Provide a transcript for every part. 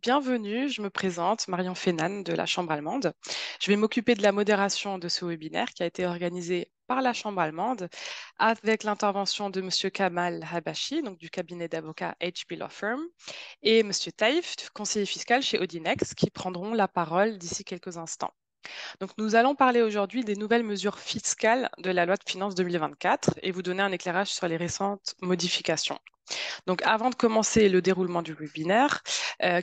bienvenue, je me présente, Marion Fénan de la Chambre allemande. Je vais m'occuper de la modération de ce webinaire qui a été organisé par la Chambre allemande avec l'intervention de Monsieur Kamal Habashi, donc du cabinet d'avocats HB Law Firm, et Monsieur Taïf, conseiller fiscal chez Audinex, qui prendront la parole d'ici quelques instants. Donc, nous allons parler aujourd'hui des nouvelles mesures fiscales de la loi de finances 2024 et vous donner un éclairage sur les récentes modifications. Donc, avant de commencer le déroulement du webinaire,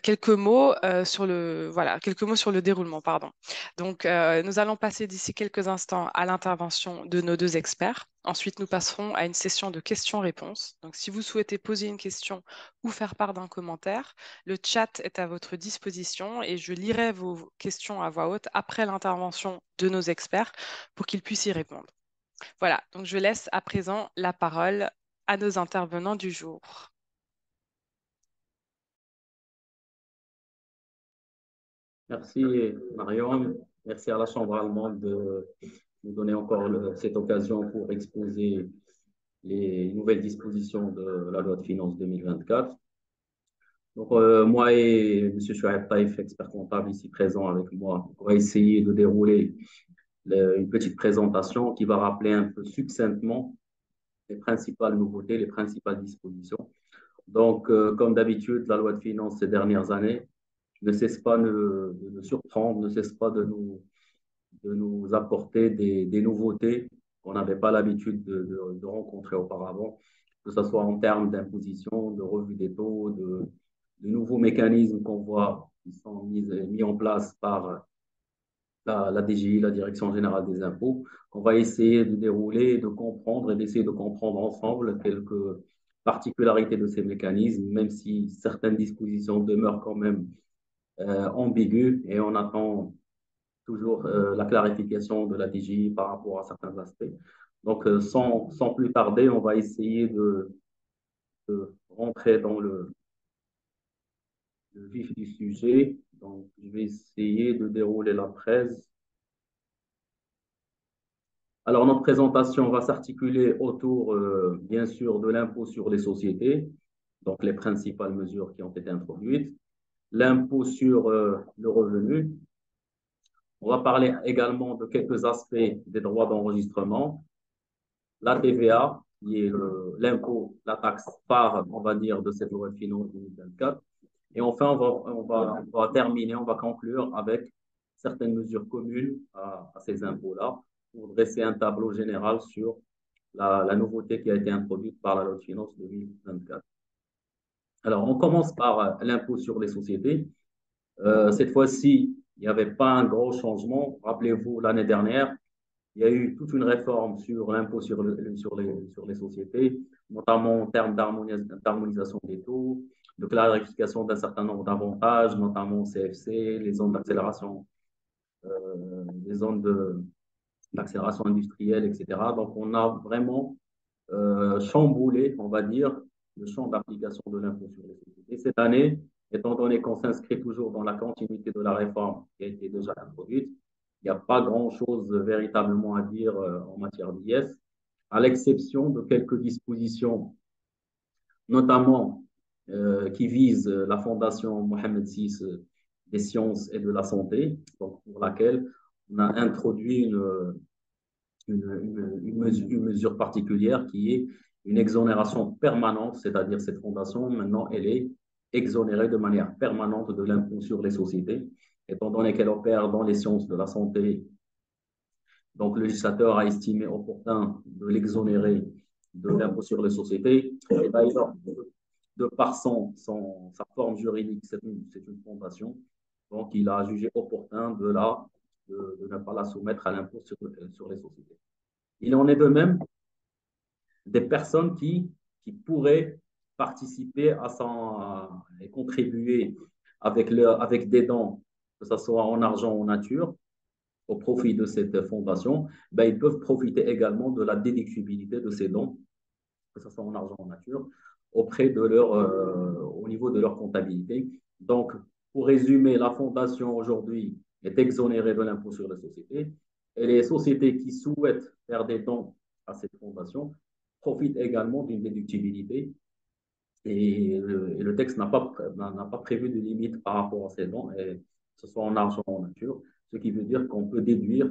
quelques mots sur le déroulement, pardon. Donc, nous allons passer d'ici quelques instants à l'intervention de nos deux experts. Ensuite, nous passerons à une session de questions-réponses. Donc, si vous souhaitez poser une question ou faire part d'un commentaire, le chat est à votre disposition et je lirai vos questions à voix haute après l'intervention de nos experts pour qu'ils puissent y répondre. Voilà, donc je laisse à présent la parole à nos intervenants du jour. Merci Marion, merci à la Chambre allemande de nous donner encore cette occasion pour exposer les nouvelles dispositions de la loi de finances 2024. Donc, moi et M. Chouaib Taïf, expert comptable ici présent avec moi, on va essayer de dérouler une petite présentation qui va rappeler un peu succinctement les principales nouveautés, les principales dispositions. Donc, comme d'habitude, la loi de finances ces dernières années ne cesse pas de nous surprendre, ne cesse pas de nous apporter des nouveautés qu'on n'avait pas l'habitude de rencontrer auparavant, que ce soit en termes d'imposition, de revue des taux, de nouveaux mécanismes qu'on voit qui sont mis en place par la DGI, la Direction générale des impôts. On va essayer de dérouler, de comprendre et d'essayer de comprendre ensemble quelques particularités de ces mécanismes, même si certaines dispositions demeurent quand même ambiguës et on attend toujours la clarification de la DGI par rapport à certains aspects. Donc, sans plus tarder, on va essayer de rentrer dans le vif du sujet. Donc, je vais essayer de dérouler la presse. Alors, notre présentation va s'articuler autour, bien sûr, de l'impôt sur les sociétés, donc les principales mesures qui ont été introduites, l'impôt sur le revenu. On va parler également de quelques aspects des droits d'enregistrement, la TVA, qui est l'impôt, la taxe phare, on va dire, de cette loi de finances 2024. Et enfin, on va terminer, on va conclure avec certaines mesures communes à ces impôts-là pour dresser un tableau général sur la nouveauté qui a été introduite par la loi de finances 2024. Alors, on commence par l'impôt sur les sociétés. Cette fois-ci, il n'y avait pas un gros changement. Rappelez-vous, l'année dernière, il y a eu toute une réforme sur l'impôt sur les sociétés, notamment en termes d'harmonisation des taux, de clarification d'un certain nombre d'avantages, notamment CFC, les zones d'accélération, les zones d'accélération industrielle, etc. Donc, on a vraiment chamboulé, on va dire, le champ d'application de l'impôt sur les sociétés. Cette année, étant donné qu'on s'inscrit toujours dans la continuité de la réforme qui a été déjà introduite, il n'y a pas grand-chose véritablement à dire en matière d'IS, à l'exception de quelques dispositions, notamment qui visent la Fondation Mohamed VI des sciences et de la santé, donc pour laquelle on a introduit une mesure particulière qui est une exonération permanente, c'est-à-dire cette fondation, maintenant, elle est exonérée de manière permanente de l'impôt sur les sociétés, étant donné qu'elle opère dans les sciences de la santé. Donc, le législateur a estimé opportun de l'exonérer de l'impôt sur les sociétés. Et d'ailleurs, de par sa forme juridique, c'est une fondation. Donc, il a jugé opportun de ne pas la soumettre à l'impôt sur les sociétés. Il en est de même des personnes qui pourraient participer et contribuer avec des dons, que ce soit en argent ou en nature, au profit de cette fondation, ben, ils peuvent profiter également de la déductibilité de ces dons, que ce soit en argent ou en nature, au niveau de leur comptabilité. Donc, pour résumer, la fondation aujourd'hui est exonérée de l'impôt sur les sociétés et les sociétés qui souhaitent faire des dons à cette fondation profitent également d'une déductibilité et le texte n'a pas prévu de limite par rapport à ces dons, et que ce soit en argent ou en nature, ce qui veut dire qu'on peut déduire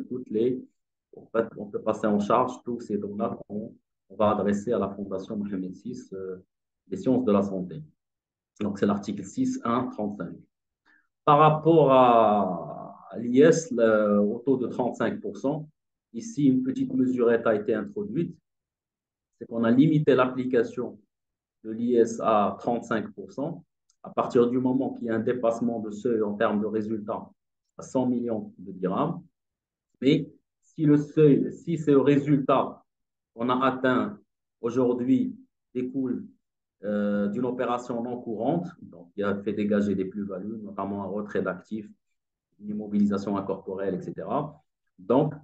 en fait, on peut passer en charge tous ces dons-là qu'on va adresser à la Fondation Mohamed VI des sciences de la santé. Donc, c'est l'article 6.1.35. Par rapport à l'IS, au taux de 35%, ici, une petite mesurette a été introduite, c'est qu'on a limité l'application de l'IS à 35%, à partir du moment qu'il y a un dépassement de seuil en termes de résultats à 100 millions de dirhams. Mais si le seuil, si ce résultat qu'on a atteint aujourd'hui découle d'une opération non courante, donc qui a fait dégager des plus-values, notamment un retrait d'actifs, une immobilisation incorporelle, etc. Donc,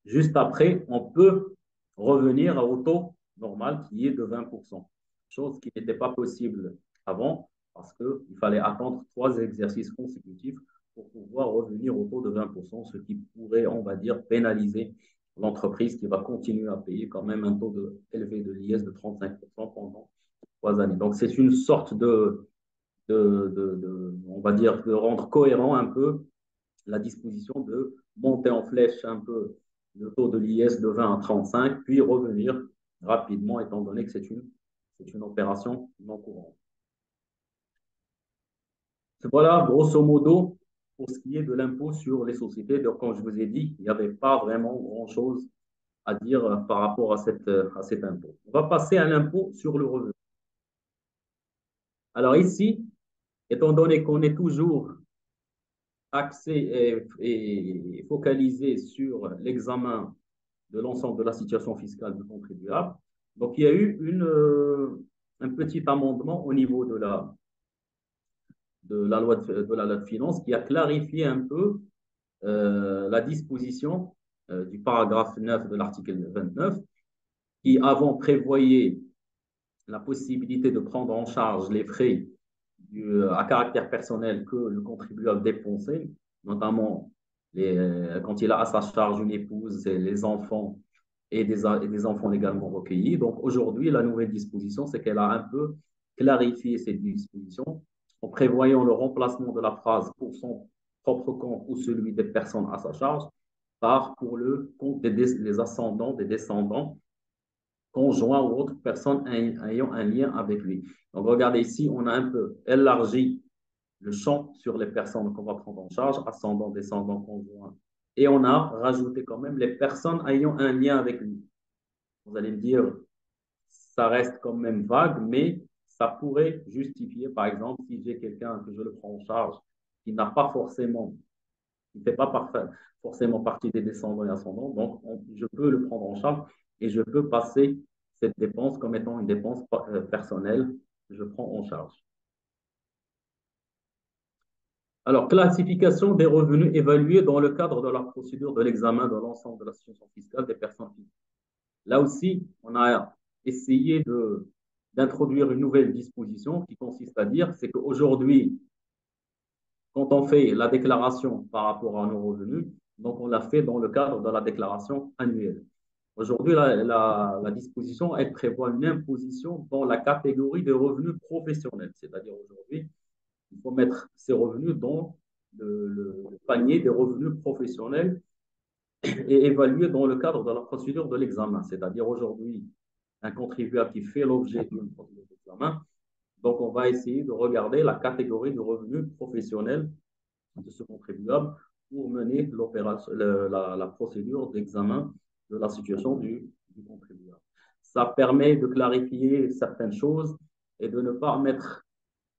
juste après, on peut revenir au taux normal qui est de 20%, chose qui n'était pas possible avant parce qu'il fallait attendre 3 exercices consécutifs pour pouvoir revenir au taux de 20%, ce qui pourrait, on va dire, pénaliser l'entreprise qui va continuer à payer quand même un taux élevé de l'IS de 35% pendant 3 années. Donc, c'est une sorte on va dire, de rendre cohérent un peu la disposition de monter en flèche un peu le taux de l'IS de 20 à 35, puis revenir rapidement, étant donné que c'est une opération non courante. Voilà, grosso modo, pour ce qui est de l'impôt sur les sociétés. Donc, comme je vous ai dit, il n'y avait pas vraiment grand-chose à dire par rapport à cet impôt. On va passer à l'impôt sur le revenu. Alors ici, étant donné qu'on est toujours axé et focalisé sur l'examen de l'ensemble de la situation fiscale du contribuable. Donc, il y a eu un petit amendement au niveau de la loi de finances qui a clarifié un peu la disposition du paragraphe 9 de l'article 29 qui avant prévoyait la possibilité de prendre en charge les frais à caractère personnel que le contribuable dépensait, notamment quand il a à sa charge une épouse et les enfants et des enfants légalement recueillis. Donc aujourd'hui, la nouvelle disposition, c'est qu'elle a un peu clarifié cette disposition en prévoyant le remplacement de la phrase pour son propre compte ou celui des personnes à sa charge par pour le compte des ascendants, des descendants conjoint ou autre personne ayant un lien avec lui. Donc, regardez ici, on a un peu élargi le champ sur les personnes qu'on va prendre en charge, ascendants, descendants, conjoints. Et on a rajouté quand même les personnes ayant un lien avec lui. Vous allez me dire, ça reste quand même vague, mais ça pourrait justifier, par exemple, si j'ai quelqu'un que je le prends en charge, qui n'a pas forcément, qui ne fait pas forcément partie des descendants et ascendants, donc je peux le prendre en charge et je peux passer cette dépense comme étant une dépense personnelle que je prends en charge. Alors, classification des revenus évalués dans le cadre de la procédure de l'examen de l'ensemble de la situation fiscale des personnes physiques. Là aussi, on a essayé d'introduire une nouvelle disposition qui consiste à dire, c'est qu'aujourd'hui, quand on fait la déclaration par rapport à nos revenus, donc on l'a fait dans le cadre de la déclaration annuelle. Aujourd'hui, la disposition, elle prévoit une imposition dans la catégorie des revenus professionnels. C'est-à-dire aujourd'hui, il faut mettre ces revenus dans le panier des revenus professionnels et évaluer dans le cadre de la procédure de l'examen. C'est-à-dire aujourd'hui, un contribuable qui fait l'objet d'une procédure d'examen, donc on va essayer de regarder la catégorie de revenus professionnels de ce contribuable pour mener la procédure d'examen de la situation du contribuable. Ça permet de clarifier certaines choses et de ne pas mettre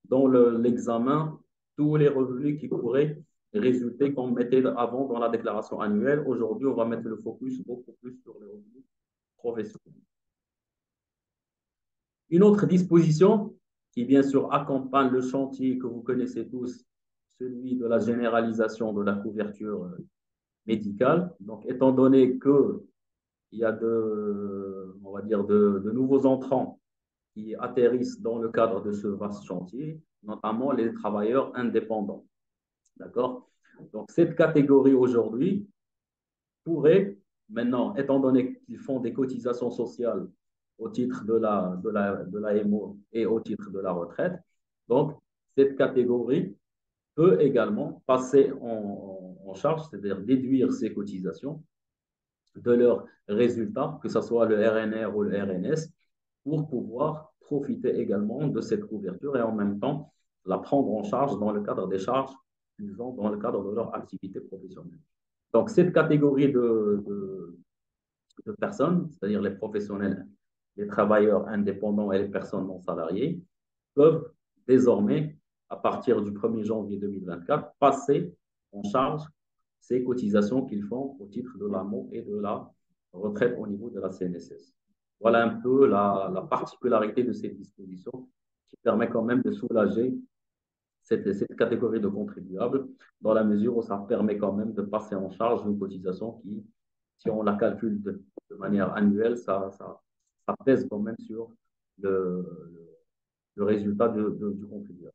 dans l'examen tous les revenus qui pourraient résulter qu'on mettait avant dans la déclaration annuelle. Aujourd'hui, on va mettre le focus beaucoup plus sur les revenus professionnels. Une autre disposition qui, bien sûr, accompagne le chantier que vous connaissez tous, celui de la généralisation de la couverture médicale. Donc, étant donné qu'il y a on va dire de nouveaux entrants qui atterrissent dans le cadre de ce vaste chantier, notamment les travailleurs indépendants. D'accord? Donc, cette catégorie aujourd'hui pourrait, maintenant, étant donné qu'ils font des cotisations sociales au titre de l'AMO et au titre de la retraite. Donc, cette catégorie peut également passer en charge, c'est-à-dire déduire ses cotisations de leurs résultats, que ce soit le RNR ou le RNS, pour pouvoir profiter également de cette couverture et en même temps la prendre en charge dans le cadre des charges qu'ils ont dans le cadre de leur activité professionnelle. Donc, cette catégorie de personnes, c'est-à-dire les professionnels, les travailleurs indépendants et les personnes non salariées, peuvent désormais, à partir du 1er janvier 2024, passer en charge ces cotisations qu'ils font au titre de l'AMO et de la retraite au niveau de la CNSS. Voilà un peu la particularité de ces dispositions qui permet quand même de soulager cette catégorie de contribuables dans la mesure où ça permet quand même de passer en charge une cotisation qui, si on la calcule de manière annuelle, ça pèse quand même sur le, le résultat du contribuable.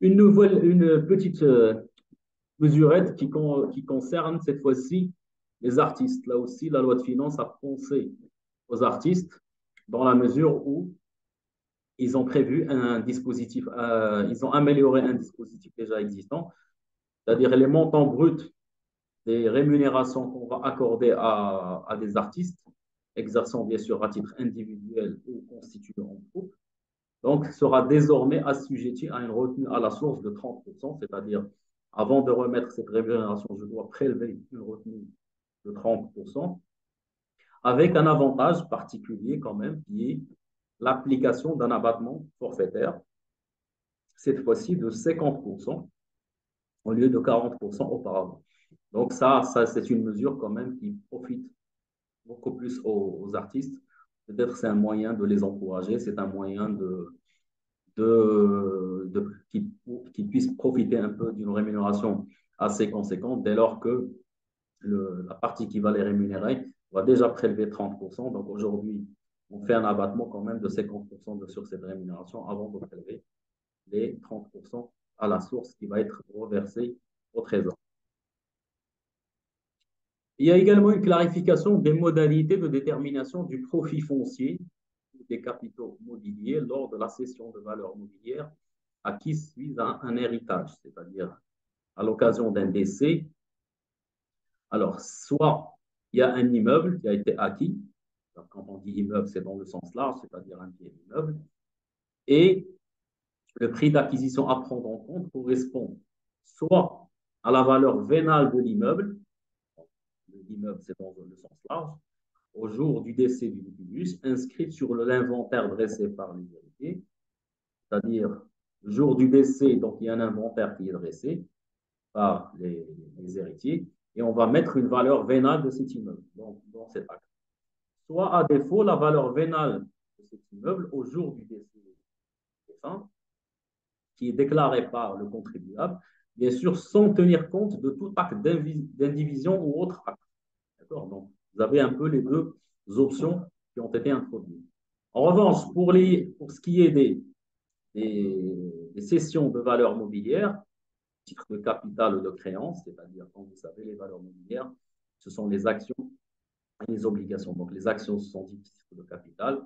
Une petite mesurette qui concerne cette fois-ci les artistes. Là aussi, la loi de finances a pensé aux artistes dans la mesure où ils ont prévu un dispositif, ils ont amélioré un dispositif déjà existant, c'est-à-dire les montants bruts des rémunérations qu'on va accorder à des artistes, exerçant bien sûr à titre individuel ou constitué en groupe, donc sera désormais assujetti à une retenue à la source de 30%, c'est-à-dire avant de remettre cette rémunération, je dois prélever une retenue de 30%, avec un avantage particulier quand même, qui est l'application d'un abattement forfaitaire, cette fois-ci de 50% au lieu de 40% auparavant. Donc ça c'est une mesure quand même qui profite beaucoup plus aux artistes. Peut-être c'est un moyen de les encourager, c'est un moyen qu'ils puissent profiter un peu d'une rémunération assez conséquente dès lors que la partie qui va les rémunérer va déjà prélever 30%. Donc aujourd'hui, on fait un abattement quand même de 50% sur cette rémunération avant de prélever les 30% à la source qui va être reversée au trésor. Il y a également une clarification des modalités de détermination du profit foncier des capitaux mobiliers lors de la cession de valeurs mobilières acquises suite à un héritage, c'est-à-dire à l'occasion d'un décès. Alors, soit il y a un immeuble qui a été acquis, alors, quand on dit immeuble, c'est dans le sens large, c'est-à-dire un bien immeuble, et le prix d'acquisition à prendre en compte correspond soit à la valeur vénale de l'immeuble, l'immeuble c'est dans le sens large, au jour du décès du litigus, inscrite sur l'inventaire dressé par les héritiers, c'est-à-dire le jour du décès, donc il y a un inventaire qui est dressé par les héritiers, et on va mettre une valeur vénale de cet immeuble dans cet acte. Soit à défaut, la valeur vénale de cet immeuble au jour du décès défunt, qui est déclaré par le contribuable, bien sûr sans tenir compte de tout acte d'indivision ou autre acte. D'accord? Donc, vous avez un peu les deux options qui ont été introduites. En revanche, pour ce qui est des cessions de valeurs mobilières, titres de capital ou de créance, c'est-à-dire, comme vous savez, les valeurs mobilières, ce sont les actions et les obligations. Donc, les actions, ce sont des titres de capital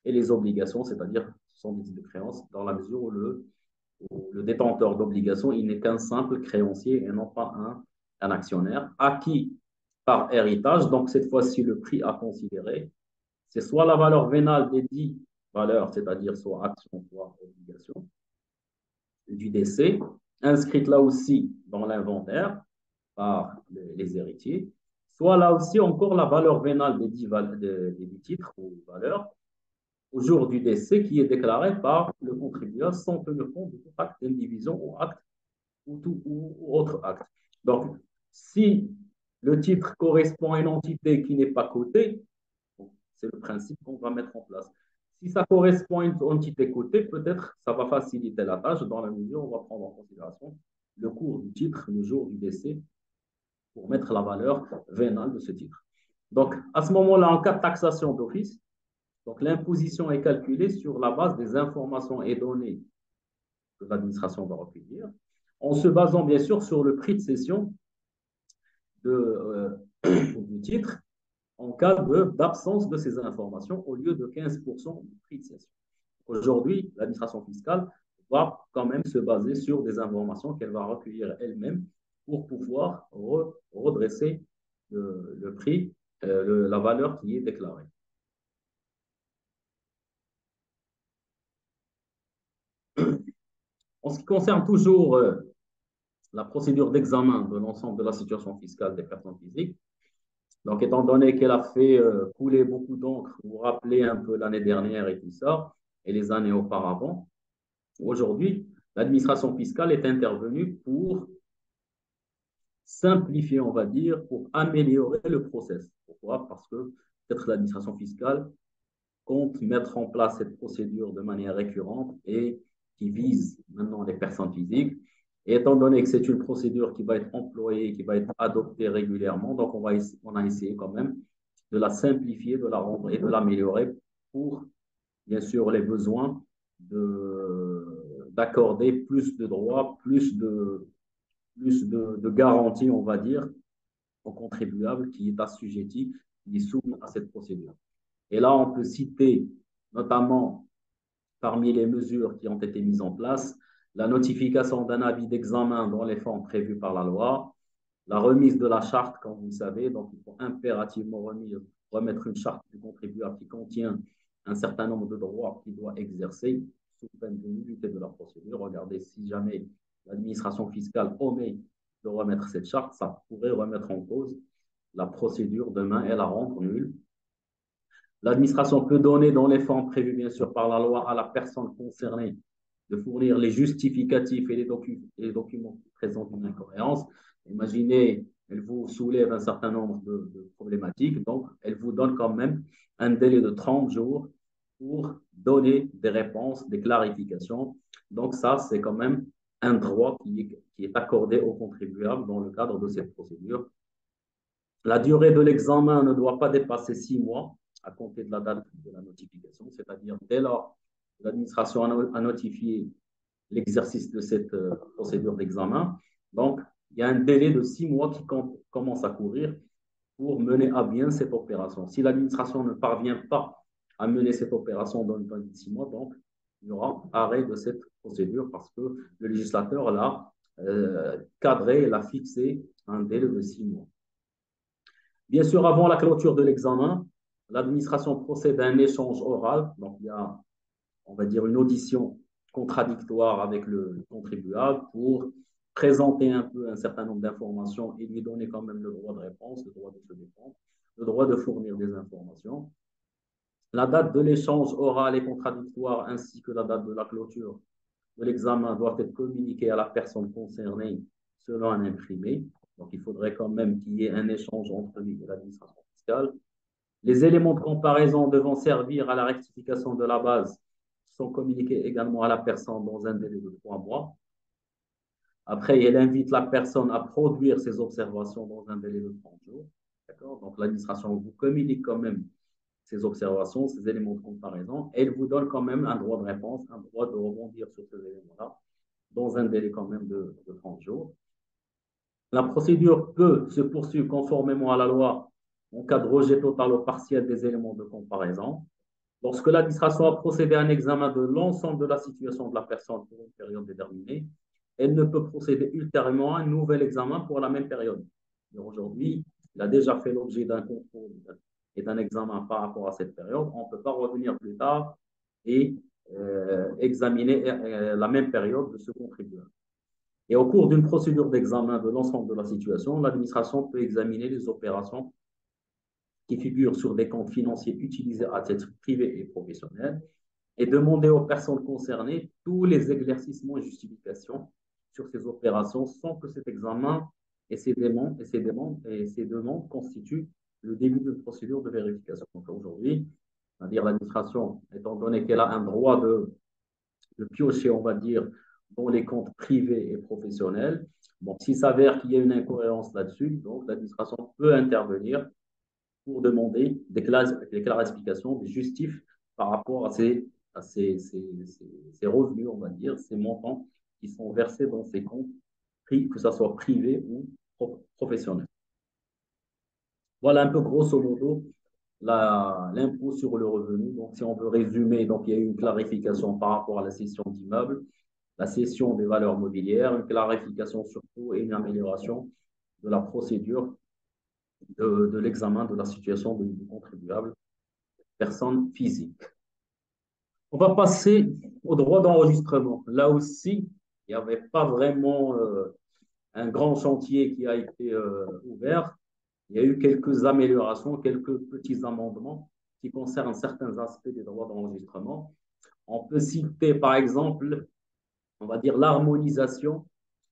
et les obligations, c'est-à-dire, ce sont des titres de créance dans la mesure où le détenteur d'obligations, il n'est qu'un simple créancier et non pas un actionnaire acquis par héritage. Donc, cette fois-ci, le prix à considérer, c'est soit la valeur vénale des 10 valeurs, c'est-à-dire soit action, soit obligation, du décès, inscrite là aussi dans l'inventaire par les héritiers, soit là aussi encore la valeur vénale des 10 titres ou valeurs au jour du décès qui est déclaré par le contribuable sans tenir compte de tout acte d'indivision ou acte ou autre acte. Donc, si le titre correspond à une entité qui n'est pas cotée, c'est le principe qu'on va mettre en place. Si ça correspond à une entité cotée, peut-être ça va faciliter la tâche dans la mesure où on va prendre en considération le cours du titre, le jour du décès, pour mettre la valeur vénale de ce titre. Donc, à ce moment-là, en cas de taxation d'office, donc l'imposition est calculée sur la base des informations et données que l'administration va recueillir, en se basant bien sûr sur le prix de cession du titre en cas d'absence de ces informations au lieu de 15% du prix de cession. Aujourd'hui, l'administration fiscale va quand même se baser sur des informations qu'elle va recueillir elle-même pour pouvoir redresser le prix, la valeur qui est déclarée. En ce qui concerne toujours la procédure d'examen de l'ensemble de la situation fiscale des personnes physiques, donc étant donné qu'elle a fait couler beaucoup d'encre, vous vous rappelez un peu l'année dernière et tout ça, et les années auparavant, aujourd'hui, l'administration fiscale est intervenue pour simplifier, on va dire, pour améliorer le process. Pourquoi? Parce que peut-être l'administration fiscale compte mettre en place cette procédure de manière récurrente et qui vise maintenant les personnes physiques. Et étant donné que c'est une procédure qui va être employée, qui va être adoptée régulièrement, donc on a essayé quand même de la simplifier, de la rendre et de l'améliorer pour, bien sûr, les besoins d'accorder plus de droits, plus de garanties, on va dire, au contribuable qui est assujetti, qui est soumis à cette procédure. Et là, on peut citer notamment parmi les mesures qui ont été mises en place, la notification d'un avis d'examen dans les formes prévues par la loi, la remise de la charte, comme vous le savez, donc il faut impérativement remettre une charte du contribuable qui contient un certain nombre de droits qu'il doit exercer sous peine de nullité de la procédure. Regardez, si jamais l'administration fiscale omet de remettre cette charte, ça pourrait remettre en cause la procédure demain et la rendre nulle. L'administration peut donner dans les formes prévues, bien sûr, par la loi à la personne concernée de fournir les justificatifs et les documents qui présentent une incohérence. Imaginez, elle vous soulève un certain nombre de problématiques, donc elle vous donne quand même un délai de 30 jours pour donner des réponses, des clarifications. Donc ça, c'est quand même un droit qui est accordé aux contribuables dans le cadre de cette procédure. La durée de l'examen ne doit pas dépasser 6 mois à compter de la date de la notification, c'est-à-dire dès lors que l'administration a notifié l'exercice de cette procédure d'examen. Donc, il y a un délai de 6 mois qui commence à courir pour mener à bien cette opération. Si l'administration ne parvient pas à mener cette opération dans le temps de 6 mois, donc il y aura arrêt de cette procédure parce que le législateur l'a cadré, l'a fixé un délai de 6 mois. Bien sûr, avant la clôture de l'examen, l'administration procède à un échange oral. Donc, il y a, on va dire, une audition contradictoire avec le contribuable pour présenter un peu un certain nombre d'informations et lui donner quand même le droit de réponse, le droit de se défendre, le droit de fournir des informations. La date de l'échange oral et contradictoire ainsi que la date de la clôture de l'examen doivent être communiquées à la personne concernée selon un imprimé. Donc, il faudrait quand même qu'il y ait un échange entre lui et l'administration fiscale. Les éléments de comparaison devant servir à la rectification de la base sont communiqués également à la personne dans un délai de 3 mois. Après, elle invite la personne à produire ses observations dans un délai de 30 jours. D'accord? Donc, l'administration vous communique quand même ces observations, ces éléments de comparaison. Elle vous donne quand même un droit de réponse, un droit de rebondir sur ces éléments-là dans un délai quand même de 30 jours. La procédure peut se poursuivre conformément à la loi en cas de rejet total ou partiel des éléments de comparaison. Lorsque l'administration a procédé à un examen de l'ensemble de la situation de la personne pour une période déterminée, elle ne peut procéder ultérieurement à un nouvel examen pour la même période. Aujourd'hui, il a déjà fait l'objet d'un contrôle et d'un examen par rapport à cette période. On ne peut pas revenir plus tard et examiner la même période de ce contribuable. Et au cours d'une procédure d'examen de l'ensemble de la situation, l'administration peut examiner les opérations qui figurent sur des comptes financiers utilisés à titre privé et professionnel et demander aux personnes concernées tous les éclaircissements et justifications sur ces opérations sans que cet examen et ces demandes constituent le début d'une procédure de vérification. Donc aujourd'hui, c'est-à-dire l'administration, étant donné qu'elle a un droit de piocher, on va dire, dans les comptes privés et professionnels, bon, s'il s'avère qu'il y a une incohérence là-dessus, donc l'administration peut intervenir pour demander des clarifications, des justifs par rapport à ces revenus, on va dire, ces montants qui sont versés dans ces comptes, que ce soit privé ou professionnel. Voilà un peu grosso modo l'impôt sur le revenu. Donc, si on veut résumer, donc, il y a eu une clarification par rapport à la cession d'immeubles, la cession des valeurs mobilières, une clarification surtout et une amélioration de la procédure de l'examen de la situation du contribuable, personne physique. On va passer au droit d'enregistrement. Là aussi, il n'y avait pas vraiment un grand chantier qui a été ouvert. Il y a eu quelques améliorations, quelques petits amendements qui concernent certains aspects des droits d'enregistrement. On peut citer, par exemple, on va dire l'harmonisation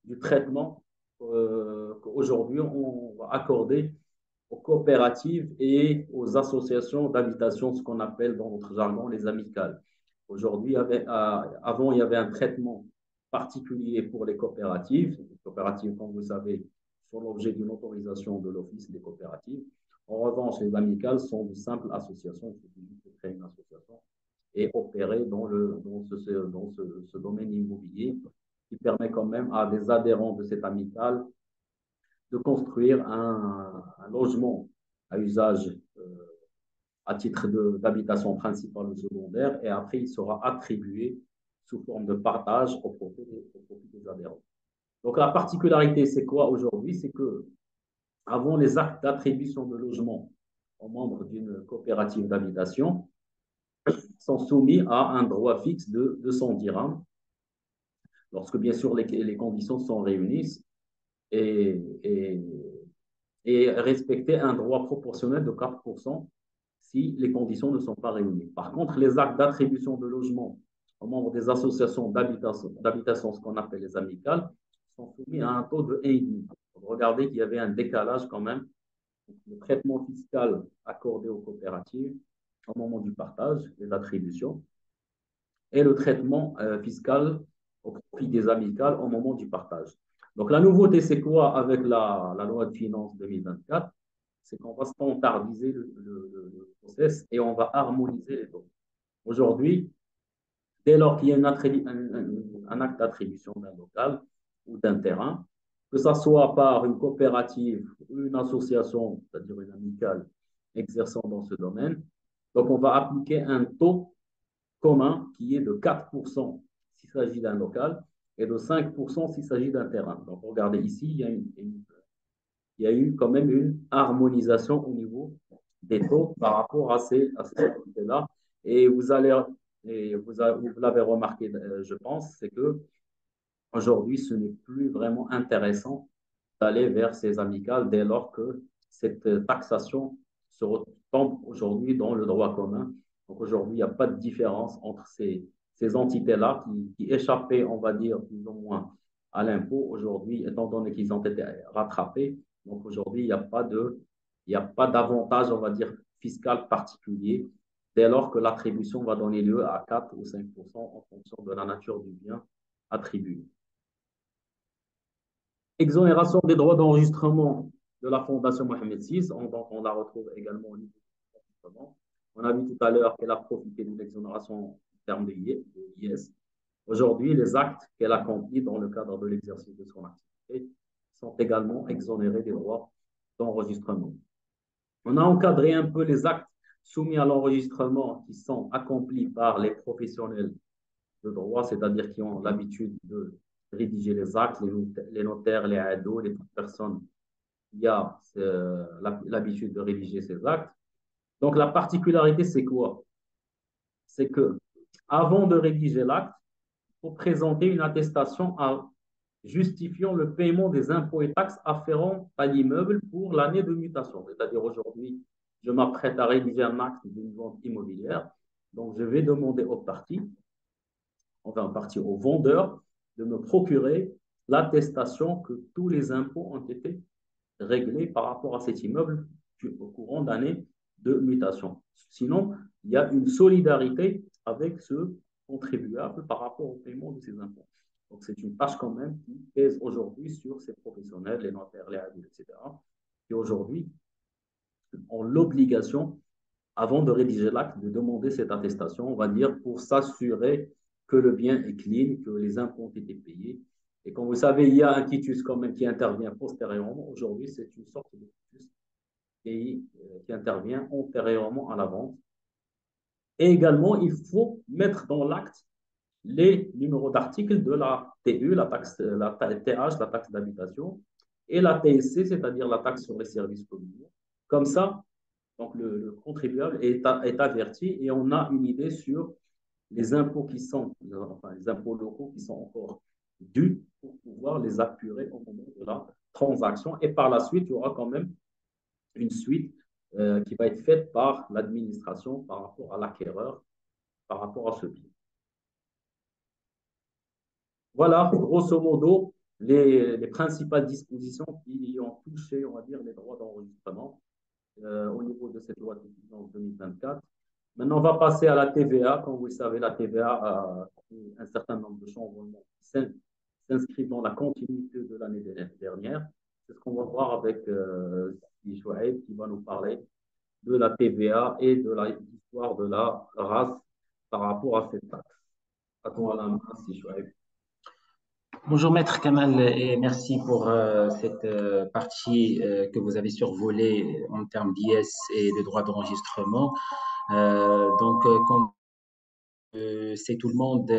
du traitement qu'aujourd'hui on va accorder aux coopératives et aux associations d'habitation, ce qu'on appelle dans notre jargon les amicales. Aujourd'hui, avant, il y avait un traitement particulier pour les coopératives. Les coopératives, comme vous savez, sont l'objet d'une autorisation de l'Office des coopératives. En revanche, les amicales sont de simples associations. Il suffit juste de créer une association et opérer dans ce domaine immobilier qui permet quand même à des adhérents de cette amicale de construire un logement à usage à titre d'habitation principale ou secondaire, et après, il sera attribué sous forme de partage au profit des adhérents. Donc, la particularité, c'est quoi aujourd'hui? C'est que avant les actes d'attribution de logement aux membres d'une coopérative d'habitation sont soumis à un droit fixe de 200 dirhams, lorsque bien sûr les conditions sont réunies, et, et, et respecter un droit proportionnel de 4% si les conditions ne sont pas réunies. Par contre, les actes d'attribution de logement aux membres des associations d'habitation, ce qu'on appelle les amicales, sont soumis à un taux de 1,5. Regardez qu'il y avait un décalage quand même. Le traitement fiscal accordé aux coopératives au moment du partage et de l'attribution et le traitement fiscal au profit des amicales au moment du partage. Donc la nouveauté, c'est quoi avec la loi de finances 2024? C'est qu'on va standardiser le process et on va harmoniser les taux. Aujourd'hui, dès lors qu'il y a un acte d'attribution d'un local ou d'un terrain, que ce soit par une coopérative ou une association, c'est-à-dire une amicale exerçant dans ce domaine, donc on va appliquer un taux commun qui est de 4% s'il s'agit d'un local et de 5% s'il s'agit d'un terrain. Donc regardez ici, il y a eu quand même une harmonisation au niveau des taux par rapport à ces activités-là. Et vous l'avez remarqué, je pense, c'est que aujourd'hui, ce n'est plus vraiment intéressant d'aller vers ces amicales dès lors que cette taxation se retombe aujourd'hui dans le droit commun. Donc aujourd'hui, il n'y a pas de différence entre ces entités-là qui échappaient, on va dire, plus ou moins à l'impôt. Aujourd'hui, étant donné qu'ils ont été rattrapés, donc aujourd'hui, il n'y a pas d'avantage, on va dire, fiscal particulier dès lors que l'attribution va donner lieu à 4 ou 5% en fonction de la nature du bien attribué. Exonération des droits d'enregistrement de la Fondation Mohamed VI, on la retrouve également au niveau de l'enregistrement. On a vu tout à l'heure qu'elle a profité d'une exonération en termes de IS. Aujourd'hui, les actes qu'elle accomplit dans le cadre de l'exercice de son activité sont également exonérés des droits d'enregistrement. On a encadré un peu les actes soumis à l'enregistrement qui sont accomplis par les professionnels de droit, c'est-à-dire qui ont l'habitude de rédiger les actes, les notaires, les ados, les personnes qui ont l'habitude de rédiger ces actes. Donc, la particularité, c'est quoi? C'est que avant de rédiger l'acte, il faut présenter une attestation justifiant le paiement des impôts et taxes afférents à l'immeuble pour l'année de mutation. C'est-à-dire aujourd'hui, je m'apprête à rédiger un acte d'une vente immobilière. Donc, je vais demander aux parties, enfin partir au vendeur, de me procurer l'attestation que tous les impôts ont été réglés par rapport à cet immeuble au courant d'année de mutation. Sinon, il y a une solidarité avec ce contribuable par rapport au paiement de ces impôts. Donc, c'est une tâche quand même qui pèse aujourd'hui sur ces professionnels, les notaires, les adultes, etc., qui aujourd'hui ont l'obligation, avant de rédiger l'acte, de demander cette attestation, on va dire, pour s'assurer que le bien est clean, que les impôts ont été payés. Et comme vous savez, il y a un quitus quand même qui intervient postérieurement. Aujourd'hui, c'est une sorte de quitus qui intervient antérieurement à la vente. Et également, il faut mettre dans l'acte les numéros d'articles de la TU, la taxe, la TH, la taxe d'habitation, et la TSC, c'est-à-dire la taxe sur les services communaux. Comme ça, donc le contribuable est averti et on a une idée sur les impôts qui sont, enfin, les impôts locaux qui sont encore dus pour pouvoir les apurer au moment de la transaction. Et par la suite, il y aura quand même une suite qui va être faite par l'administration par rapport à l'acquéreur, par rapport à ce bien. Voilà, grosso modo, les principales dispositions qui ont touché, on va dire, les droits d'enregistrement au niveau de cette loi de finances 2024. Maintenant, on va passer à la TVA. Comme vous le savez, la TVA a un certain nombre de changements qui s'inscrivent dans la continuité de l'année dernière. C'est ce qu'on va voir avec Chouaib qui va nous parler de la TVA et de l'histoire de la race par rapport à cette taxe. À toi la main, Chouaib. Bonjour Maître Kamal et merci pour cette partie que vous avez survolée en termes d'IS et de droits d'enregistrement. Comme c'est tout le monde,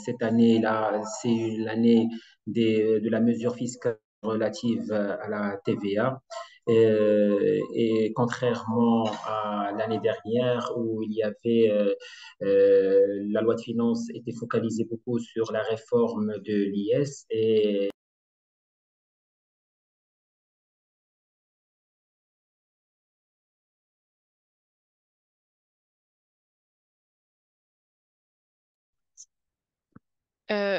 cette année-là, c'est l'année de la mesure fiscale relative à la TVA. Et contrairement à l'année dernière où il y avait la loi de finances était focalisée beaucoup sur la réforme de l'IS et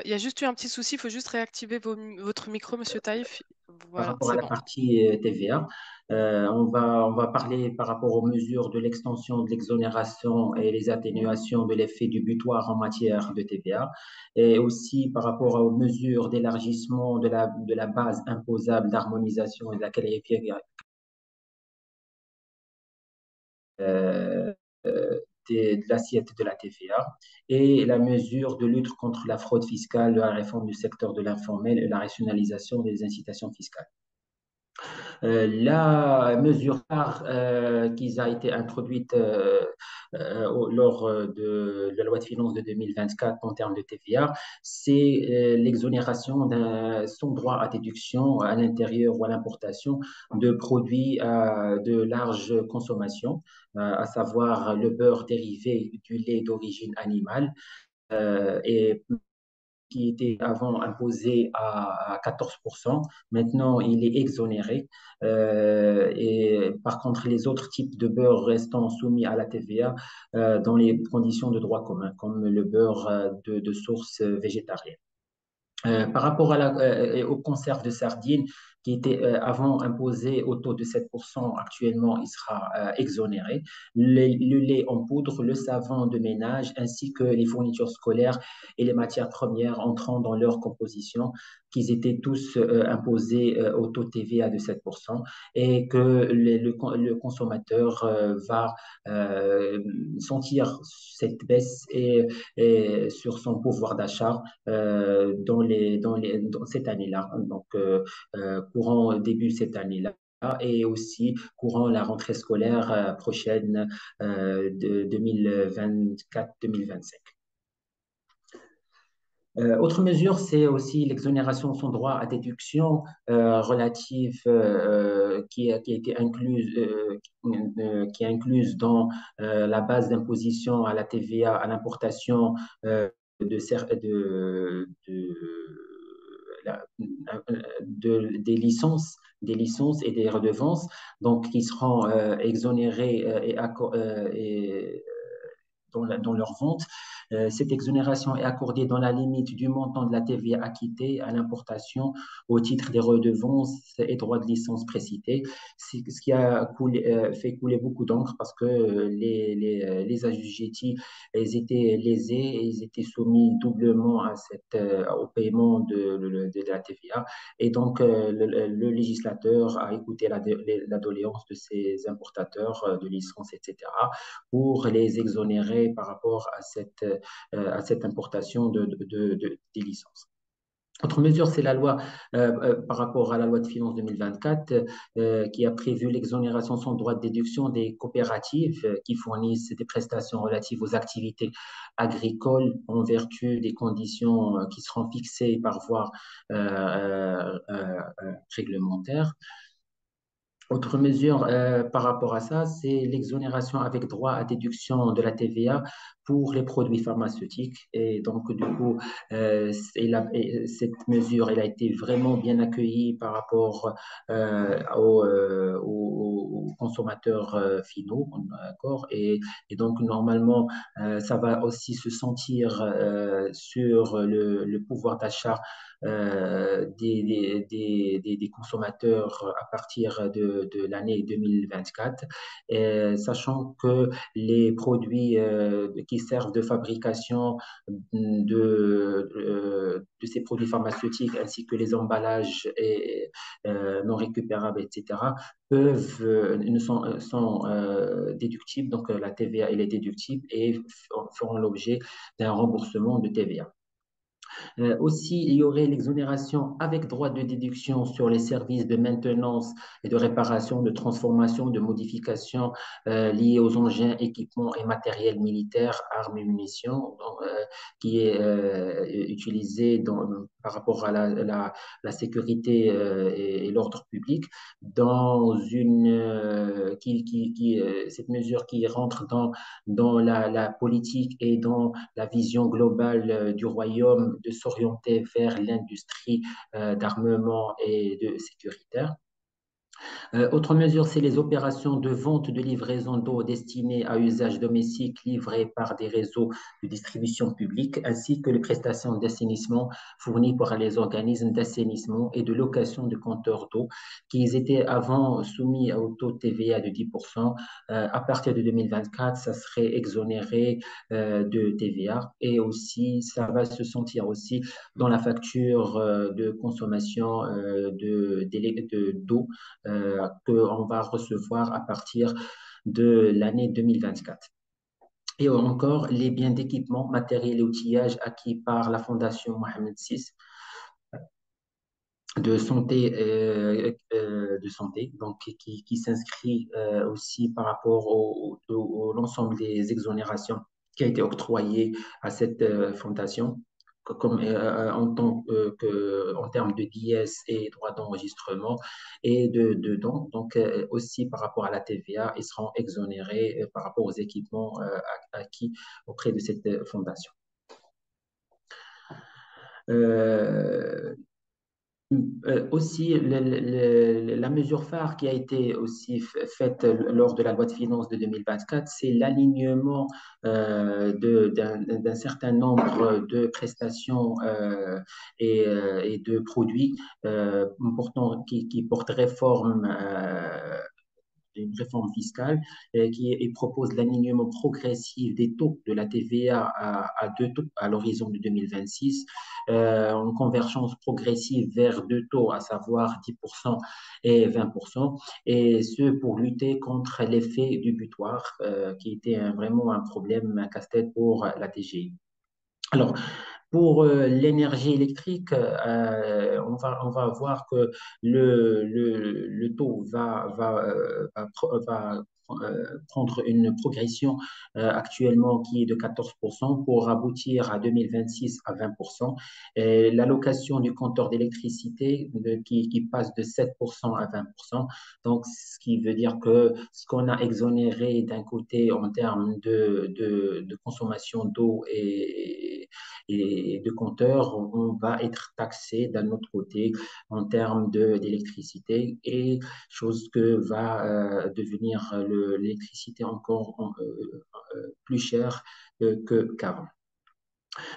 Il y a juste eu un petit souci, il faut juste réactiver votre micro, Monsieur Taïf. par Voilà, rapport à c'est la bon. partie TVA. On va parler par rapport aux mesures de l'extension de l'exonération et les atténuations de l'effet du butoir en matière de TVA, et aussi par rapport aux mesures d'élargissement de la base imposable d'harmonisation et de la qualification euh, de l'assiette de la TVA et la mesure de lutte contre la fraude fiscale, la réforme du secteur de l'informel et la rationalisation des incitations fiscales. La mesure phare qui a été introduite lors de la loi de finances de 2024 en termes de TVA, c'est l'exonération d'un son droit à déduction à l'intérieur ou à l'importation de produits de large consommation, à savoir le beurre dérivé du lait d'origine animale et qui était avant imposé à 14%. Maintenant, il est exonéré. Et par contre, les autres types de beurre restant soumis à la TVA dans les conditions de droit commun, comme le beurre de source végétarienne. Par rapport aux conserves de sardines qui étaient avant imposées au taux de 7%, actuellement il sera exonéré. Le lait en poudre, le savon de ménage ainsi que les fournitures scolaires et les matières premières entrant dans leur composition, qu'ils étaient tous imposés au taux TVA de 7% et que le consommateur va sentir cette baisse et sur son pouvoir d'achat dans cette année-là, donc courant début cette année-là et aussi courant la rentrée scolaire prochaine de 2024-2025. Autre mesure, c'est aussi l'exonération sans droit à déduction relative qui a été qui est incluse dans la base d'imposition à la TVA à l'importation de, des licences et des redevances, donc qui seront exonérés dans leur vente. Cette exonération est accordée dans la limite du montant de la TVA acquittée à l'importation au titre des redevances et droits de licence précités, ce qui a fait couler beaucoup d'encre parce que les assujettis ils étaient lésés et ils étaient soumis doublement au paiement de la TVA. Et donc, le législateur a écouté la doléance de ces importateurs de licences, etc., pour les exonérer par rapport à cette importation des licences. Autre mesure, c'est la loi par rapport à la loi de finances 2024 qui a prévu l'exonération sans droit de déduction des coopératives qui fournissent des prestations relatives aux activités agricoles en vertu des conditions qui seront fixées par voie réglementaire. Autre mesure par rapport à ça, c'est l'exonération avec droit à déduction de la TVA pour les produits pharmaceutiques. Et donc, du coup, cette mesure, elle a été vraiment bien accueillie par rapport aux consommateurs finaux, d'accord? Et donc, normalement, ça va aussi se sentir sur le pouvoir d'achat des consommateurs à partir de l'année 2024, sachant que les produits qui servent de fabrication de ces produits pharmaceutiques ainsi que les emballages non récupérables, etc., sont déductibles. Donc, la TVA, elle est déductible et feront l'objet d'un remboursement de TVA. Aussi, il y aurait l'exonération avec droit de déduction sur les services de maintenance et de réparation, de transformation, de modification liés aux engins, équipements et matériels militaires, armes et munitions, qui est utilisé par rapport à la sécurité et l'ordre public, dans cette mesure qui rentre dans la politique et dans la vision globale du royaume de s'orienter vers l'industrie d'armement et de sécuritaire. Autre mesure, c'est les opérations de vente de livraison d'eau destinées à usage domestique livrées par des réseaux de distribution publique, ainsi que les prestations d'assainissement fournies par les organismes d'assainissement et de location de compteurs d'eau, qui étaient avant soumis au taux de TVA de 10%. À partir de 2024, ça serait exonéré de TVA et aussi, ça va se sentir aussi dans la facture de consommation d'eau qu'on va recevoir à partir de l'année 2024. Et encore, les biens d'équipement, matériel et outillage acquis par la Fondation Mohamed VI de santé, donc qui s'inscrit aussi par rapport l'ensemble des exonérations qui a été octroyées à cette fondation comme en termes de d'IS et droits d'enregistrement et de dons. Donc, aussi par rapport à la TVA, ils seront exonérés par rapport aux équipements acquis auprès de cette fondation. Aussi, la mesure phare qui a été aussi faite lors de la loi de finances de 2024, c'est l'alignement d'un certain nombre de prestations et de produits qui portent réforme une réforme fiscale qui propose l'alignement progressif des taux de la TVA à deux taux à l'horizon de 2026, en convergence progressive vers deux taux, à savoir 10% et 20%, et ce pour lutter contre l'effet du butoir, qui était vraiment un problème, un casse-tête pour la TGI. Alors, pour l'énergie électrique, on va voir que le taux va prendre une progression actuellement qui est de 14% pour aboutir à 2026 à 20%. L'allocation du compteur d'électricité qui passe de 7% à 20%. Donc, ce qui veut dire que ce qu'on a exonéré d'un côté en termes de consommation d'eau et de compteurs, on va être taxé d'un autre côté en termes d'électricité et chose que va devenir l'électricité encore plus chère qu'avant.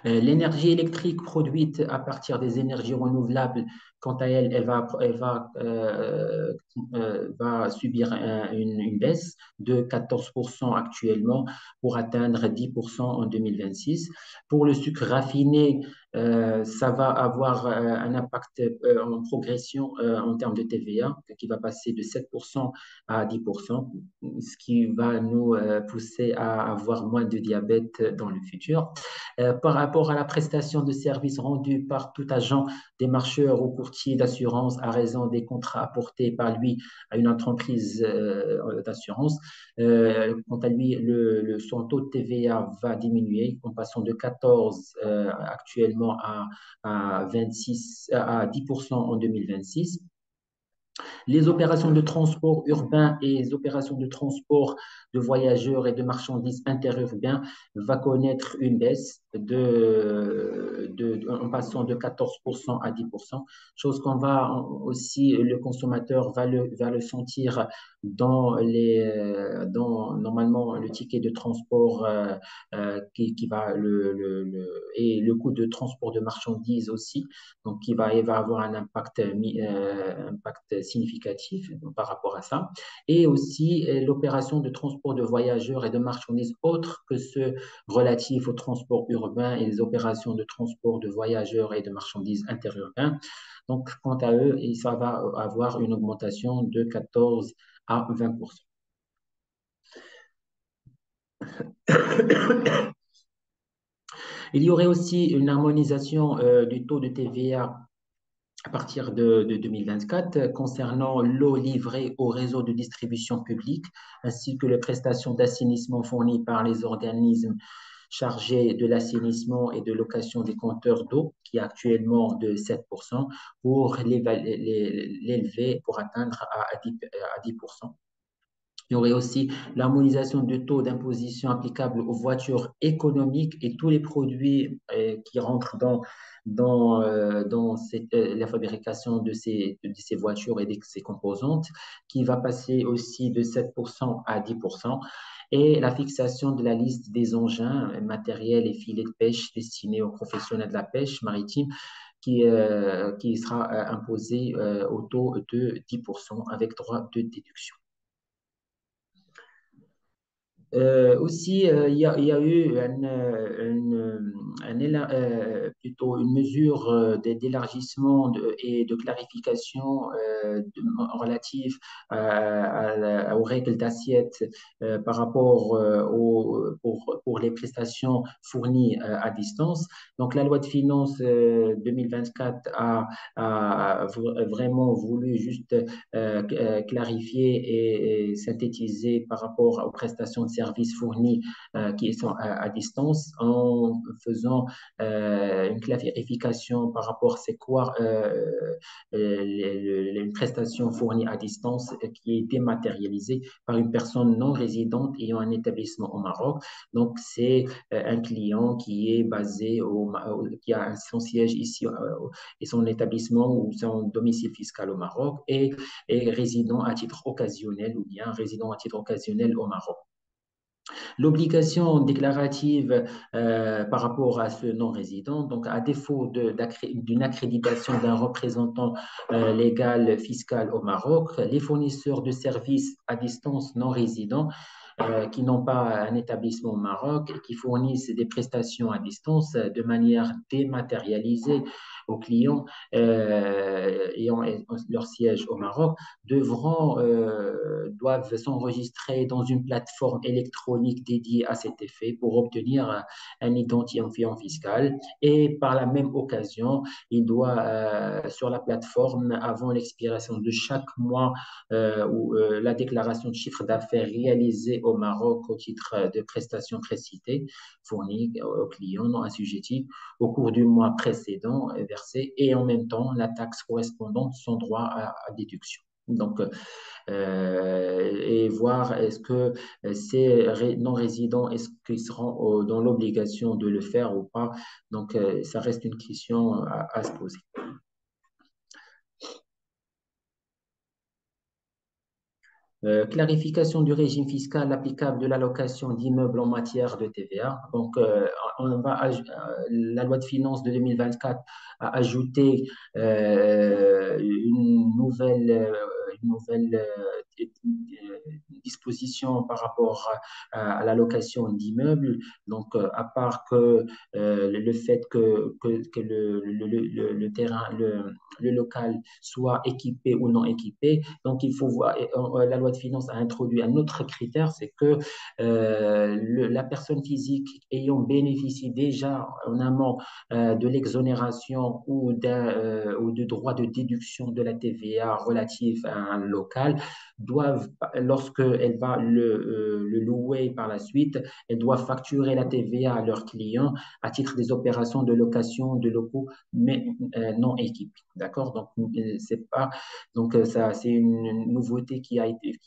L'énergie électrique produite à partir des énergies renouvelables, quant à elle, va subir une baisse de 14% actuellement pour atteindre 10% en 2026. Pour le sucre raffiné, Ça va avoir un impact en progression en termes de TVA qui va passer de 7% à 10%, ce qui va nous pousser à avoir moins de diabète dans le futur. Par rapport à la prestation de services rendus par tout agent, démarcheur ou courtier d'assurance à raison des contrats apportés par lui à une entreprise d'assurance, quant à lui, son taux de TVA va diminuer en passant de 14 actuellement à 26, à 10% en 2026. Les opérations de transport urbain et les opérations de transport de voyageurs et de marchandises interurbains va connaître une baisse en passant de 14% à 10%, chose qu'on va aussi, le consommateur va le sentir dans normalement le ticket de transport qui va et le coût de transport de marchandises aussi, donc il va avoir un impact significatif par rapport à ça. Et aussi l'opération de transport de voyageurs et de marchandises autres que ceux relatifs au transport urbain et les opérations de transport de voyageurs et de marchandises interurbains. Donc, quant à eux, ça va avoir une augmentation de 14 à 20%. Il y aurait aussi une harmonisation du taux de TVA à partir de 2024 concernant l'eau livrée au réseau de distribution publique ainsi que les prestations d'assainissement fournies par les organismes chargés de l'assainissement et de location des compteurs d'eau, qui est actuellement de 7%, pour l'élever pour atteindre à 10%. Il y aurait aussi l'harmonisation du taux d'imposition applicable aux voitures économiques et tous les produits qui rentrent dans la fabrication de ces voitures et de ces composantes, qui va passer aussi de 7% à 10%. Et la fixation de la liste des engins, matériels et filets de pêche destinés aux professionnels de la pêche maritime qui sera imposée au taux de 10% avec droit de déduction. Aussi, il y a eu plutôt une mesure d'élargissement et de clarification relative aux règles d'assiette par rapport pour les prestations fournies à distance. Donc, la loi de finances 2024 a vraiment voulu juste clarifier et synthétiser par rapport aux prestations de services fournis qui sont à distance en faisant une clarification par rapport à c'est quoi les prestations fournies à distance qui est dématérialisée par une personne non résidente ayant un établissement au Maroc. Donc, c'est un client qui est basé qui a son siège ici et son établissement ou son domicile fiscal au Maroc et résident à titre occasionnel ou bien résident à titre occasionnel au Maroc. L'obligation déclarative par rapport à ce non-résident, donc à défaut d'une accréditation d'un représentant légal fiscal au Maroc, les fournisseurs de services à distance non-résidents qui n'ont pas un établissement au Maroc et qui fournissent des prestations à distance de manière dématérialisée aux clients ayant leur siège au Maroc doivent s'enregistrer dans une plateforme électronique dédiée à cet effet pour obtenir un identifiant fiscal et par la même occasion, il doit sur la plateforme avant l'expiration de chaque mois où la déclaration de chiffre d'affaires réalisée au Maroc au titre de prestations précitées fournies aux clients non assujettis au cours du mois précédent versé et en même temps la taxe correspondante sont droit à déduction. Donc, et voir est-ce que ces non-résidents, est-ce qu'ils seront dans l'obligation de le faire ou pas. Donc, ça reste une question à se poser. Clarification du régime fiscal applicable de l'allocation d'immeubles en matière de TVA. Donc, la loi de finances de 2024 a ajouté une nouvelle dispositions par rapport à la location d'immeubles. Donc, à part que le fait que le terrain, le local soit équipé ou non équipé. Donc, il faut voir, la loi de finances a introduit un autre critère, c'est que la personne physique ayant bénéficié déjà en amont de l'exonération ou de droit de déduction de la TVA relatif à un local, doivent, lorsqu'elle va le louer par la suite, elle doit facturer la TVA à leurs clients à titre des opérations de location de locaux mais non équipés. D'accord? Donc, c'est pas, donc ça, c'est une nouveauté qui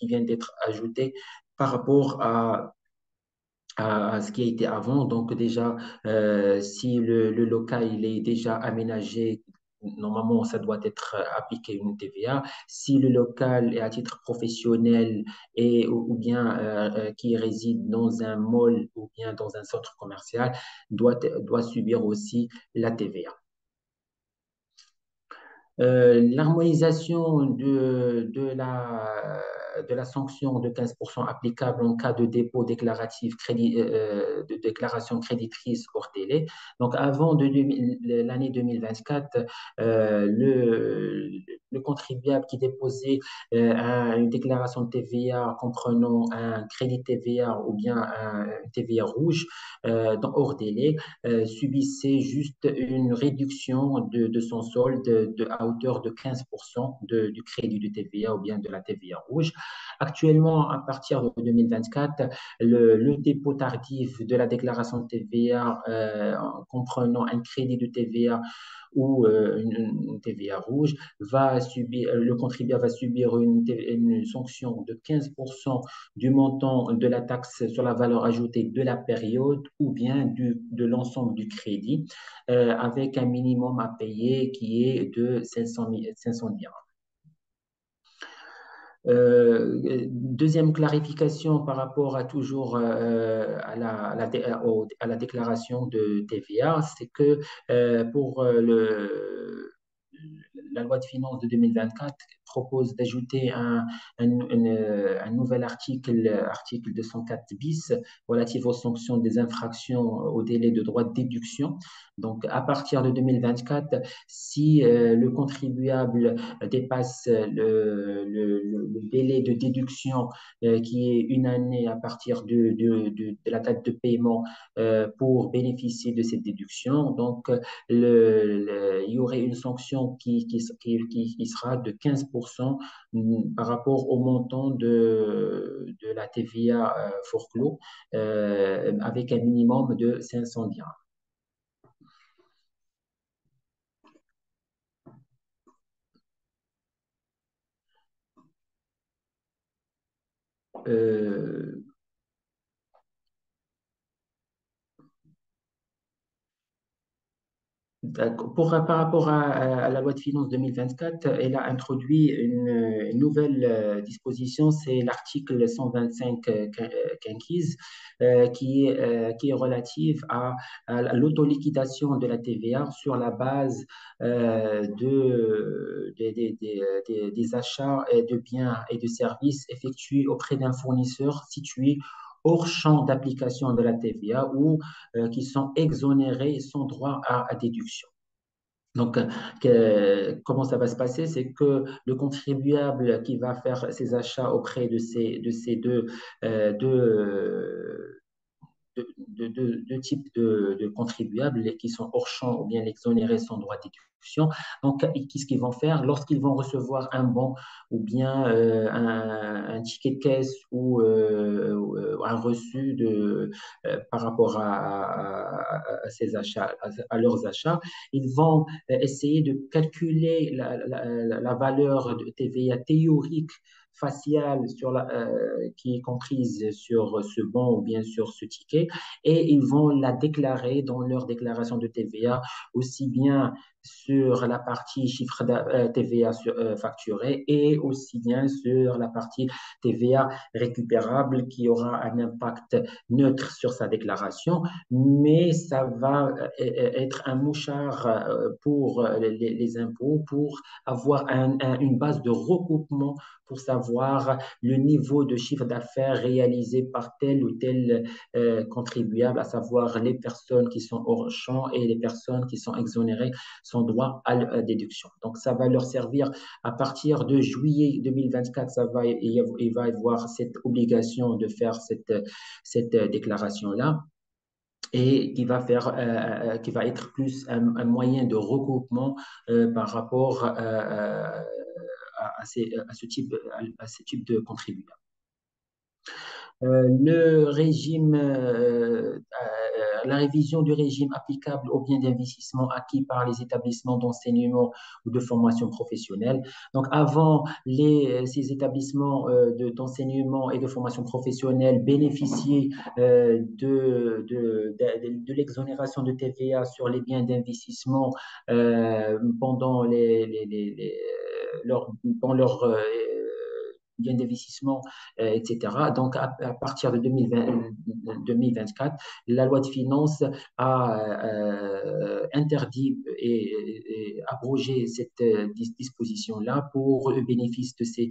vient d'être ajoutée par rapport à ce qui a été avant. Donc déjà, si le local il est déjà aménagé, normalement, ça doit être appliqué une TVA. Si le local est à titre professionnel ou bien qui réside dans un mall ou bien dans un centre commercial, doit subir aussi la TVA. L'harmonisation de la sanction de 15% applicable en cas de dépôt déclaratif de déclaration créditrice hors délai. Donc, avant l'année 2024, le contribuable qui déposait une déclaration de TVA comprenant un crédit TVA ou bien un TVA rouge hors délai subissait juste une réduction de son solde à hauteur de 15% du crédit de TVA ou bien de la TVA rouge. Actuellement, à partir de 2024, le dépôt tardif de la déclaration de TVA comprenant un crédit de TVA ou une TVA rouge, le contribuable va subir une sanction de 15% du montant de la taxe sur la valeur ajoutée de la période ou bien de l'ensemble du crédit, avec un minimum à payer qui est de 500 dirhams. Deuxième clarification par rapport à toujours à la déclaration de TVA, c'est que pour la loi de finances de 2024 propose d'ajouter un nouvel article 204 bis, relatif aux sanctions des infractions au délai de droit de déduction. Donc, à partir de 2024, si le contribuable dépasse le délai de déduction qui est une année à partir de la date de paiement pour bénéficier de cette déduction, donc il y aurait une sanction qui sera de 15% par rapport au montant de la TVA forclos avec un minimum de 500 dirhams. Euh, par rapport à la loi de finances 2024, elle a introduit une nouvelle disposition, c'est l'article 125 quinquies, qui est relative à l'autoliquidation de la TVA sur la base des achats de biens et de services effectués auprès d'un fournisseur situé hors champ d'application de la TVA ou qui sont exonérés sans droit à déduction. Donc, comment ça va se passer? C'est que le contribuable qui va faire ses achats auprès de ces deux types de contribuables qui sont hors champ ou bien exonérés sans droit de déduction. Donc, qu'est-ce qu'ils vont faire lorsqu'ils vont recevoir un bon ou bien un ticket de caisse ou un reçu par rapport à ces achats, à leurs achats, ils vont essayer de calculer la valeur de TVA théorique faciale qui est comprise sur ce bon ou bien sur ce ticket et ils vont la déclarer dans leur déclaration de TVA aussi bien sur la partie TVA facturé et aussi bien sur la partie TVA récupérable qui aura un impact neutre sur sa déclaration, mais ça va être un mouchard pour les impôts pour avoir une base de recoupement pour savoir le niveau de chiffre d'affaires réalisé par tel ou tel contribuable, à savoir les personnes qui sont hors champ et les personnes qui sont exonérées sans droit à la déduction. Donc, ça va leur servir à partir de juillet 2024, il va y avoir cette obligation de faire cette déclaration-là et qui va être plus un moyen de recoupement par rapport à ce type de contribuable. Le régime, la révision du régime applicable aux biens d'investissement acquis par les établissements d'enseignement ou de formation professionnelle. Donc, avant, ces établissements d'enseignement et de formation professionnelle bénéficiaient de l'exonération de TVA sur les biens d'investissement pendant biens d'investissement, etc. Donc, à partir de 2024, la loi de finances a interdit et abrogé cette disposition-là pour le bénéfice de ces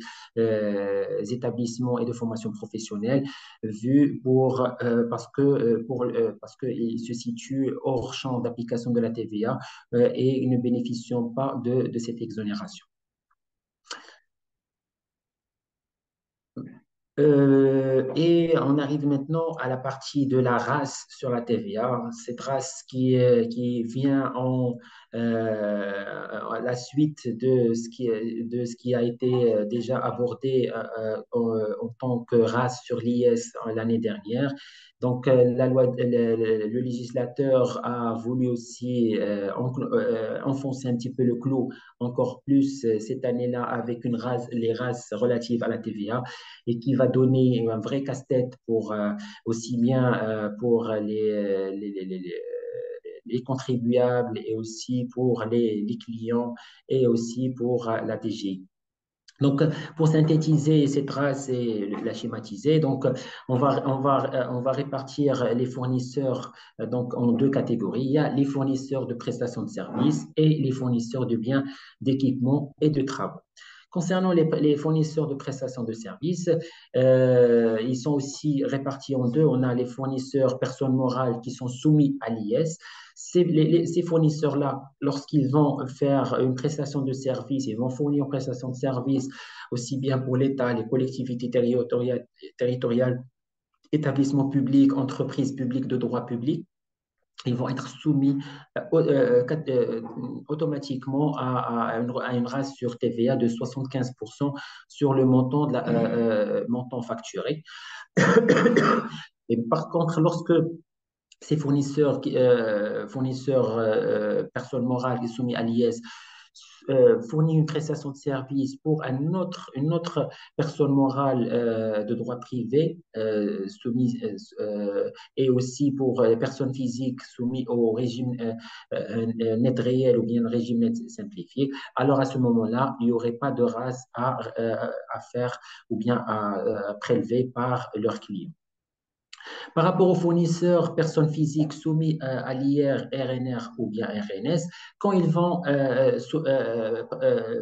établissements et de formation professionnelle, parce qu'ils se situent hors champ d'application de la TVA et ne bénéficient pas de cette exonération. Et on arrive maintenant à la partie de la RAS sur la TVA. Cette RAS qui vient à la suite de ce qui a été déjà abordé en tant que RAS sur l'IS l'année dernière. Donc, le législateur a voulu aussi enfoncer un petit peu le clou encore plus cette année-là avec les RAS relatives à la TVA et qui va donner un vrai casse-tête aussi bien pour les contribuables et aussi pour les clients et aussi pour la DGI. Donc, pour synthétiser cette trace et la schématiser, donc on va répartir les fournisseurs donc en deux catégories. Il y a les fournisseurs de prestations de services et les fournisseurs de biens, d'équipements et de travaux. Concernant les fournisseurs de prestations de services, ils sont aussi répartis en deux. On a les fournisseurs personnes morales qui sont soumis à l'IS. Ces fournisseurs-là, lorsqu'ils vont faire une prestation de service, ils vont fournir une prestation de service aussi bien pour l'État, les collectivités territoriales, établissements publics, entreprises publiques de droit public. Ils vont être soumis automatiquement à une rase sur TVA de 75% sur le montant, montant facturé. Et par contre, lorsque ces fournisseurs personnes morales qui sont soumis à l'IS fournit une prestation de service pour une autre personne morale de droit privé et aussi pour les personnes physiques soumises au régime net réel ou bien le régime net simplifié, alors à ce moment-là, il n'y aurait pas de race à faire ou bien à prélever par leurs clients. Par rapport aux fournisseurs, personnes physiques soumis à l'IR, RNR ou bien RNS, quand ils vont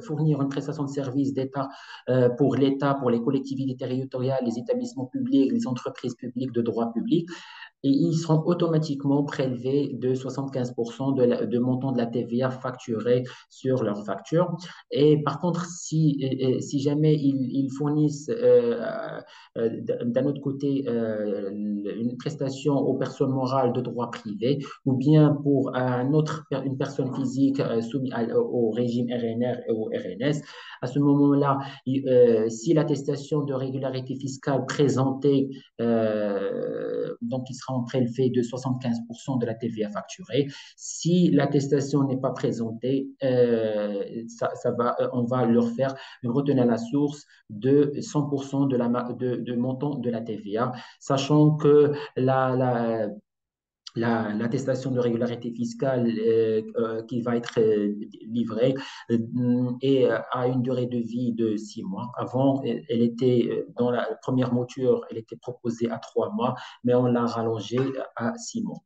fournir une prestation de service d'État pour l'État, pour les collectivités territoriales, les établissements publics, les entreprises publiques de droit public, et ils seront automatiquement prélevés de 75% de montant de la TVA facturée sur leur facture. Et par contre, si jamais ils fournissent d'un autre côté une prestation aux personnes morales de droit privé ou bien pour une personne physique soumise au régime RNR et au RNS, à ce moment-là, si l'attestation de régularité fiscale présentée, donc il sera prélevé de 75% de la TVA facturée. Si l'attestation n'est pas présentée, on va leur faire une retenue à la source de 100% de montant de la TVA, sachant que l'attestation de régularité fiscale qui va être livrée et a une durée de vie de 6 mois. Avant, elle était dans la première mouture, elle était proposée à 3 mois, mais on l'a rallongée à 6 mois.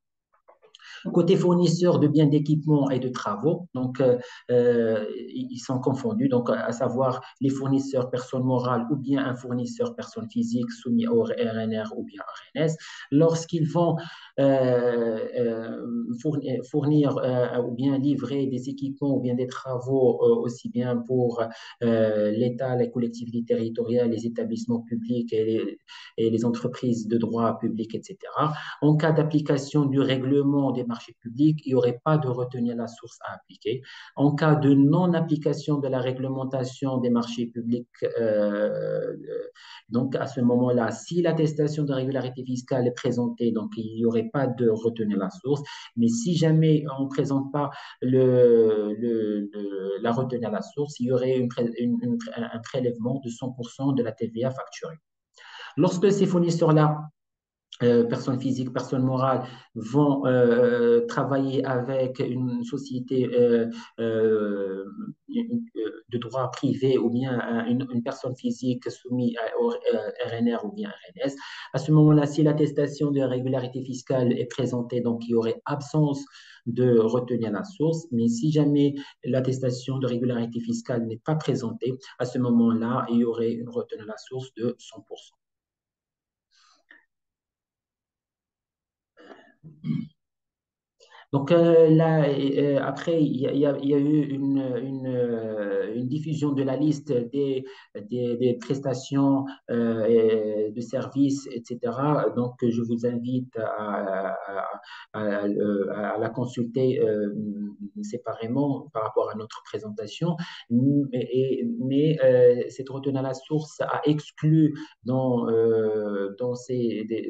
Côté fournisseurs de biens d'équipement et de travaux, donc ils sont confondus, donc à savoir les fournisseurs personnes morales ou bien un fournisseur personne physique soumis au RNR ou bien RNS, lorsqu'ils vont fournir ou bien livrer des équipements ou bien des travaux aussi bien pour l'État, les collectivités territoriales, les établissements publics et les entreprises de droit public, etc. En cas d'application du règlement des marchés publics, il n'y aurait pas de retenue à la source à appliquer. En cas de non-application de la réglementation des marchés publics, donc à ce moment-là, si l'attestation de régularité fiscale est présentée, donc il n'y aurait pas de retenue à la source. Mais si jamais on ne présente pas la retenue à la source, il y aurait un prélèvement de 100% de la TVA facturée. Lorsque ces fournisseurs-là personnes physiques, personnes morales vont travailler avec une société de droit privé ou bien une personne physique soumise au RNR ou bien RNS. À ce moment-là, si l'attestation de régularité fiscale est présentée, donc il y aurait absence de retenue à la source, mais si jamais l'attestation de régularité fiscale n'est pas présentée, à ce moment-là, il y aurait une retenue à la source de 100%. Donc là, après, il y a eu une diffusion de la liste des prestations de services, etc. Donc, je vous invite à la consulter séparément par rapport à notre présentation. Mais cette retenue à la source a exclu dans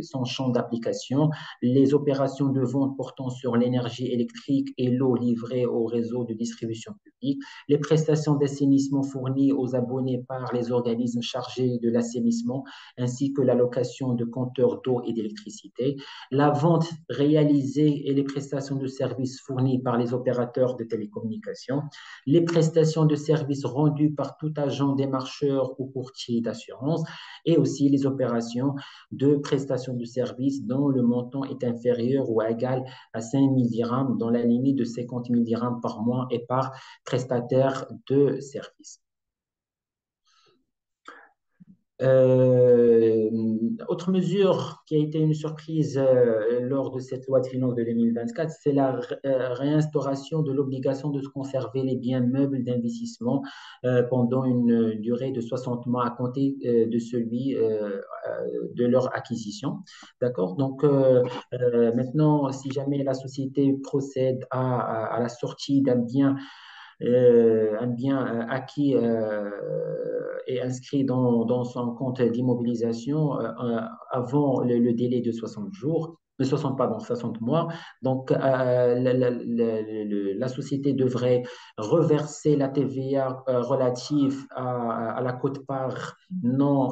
son champ d'application les opérations de vente portant sur l'énergie électrique et l'eau livrée au réseau de distribution publique, les prestations d'assainissement fournies aux abonnés par les organismes chargés de l'assainissement, ainsi que la location de compteurs d'eau et d'électricité, la vente réalisée et les prestations de services fournies par les opérateurs de télécommunications, les prestations de services rendues par tout agent démarcheur ou courtier d'assurance, et aussi les opérations de prestations de services dont le montant est inférieur ou égal à 5 000 dirhams dans la limite de 50 000 dirhams par mois et par prestataire de services. Autre mesure qui a été une surprise lors de cette loi de finances de 2024, c'est la réinstauration de l'obligation de conserver les biens meubles d'investissement pendant une durée de 60 mois à compter de celui de leur acquisition. D'accord? Donc, maintenant, si jamais la société procède à la sortie un bien acquis et inscrit dans son compte d'immobilisation avant le délai de 60 jours, de 60, pardon, 60 mois. Donc, la société devrait reverser la TVA relative à la quote-part non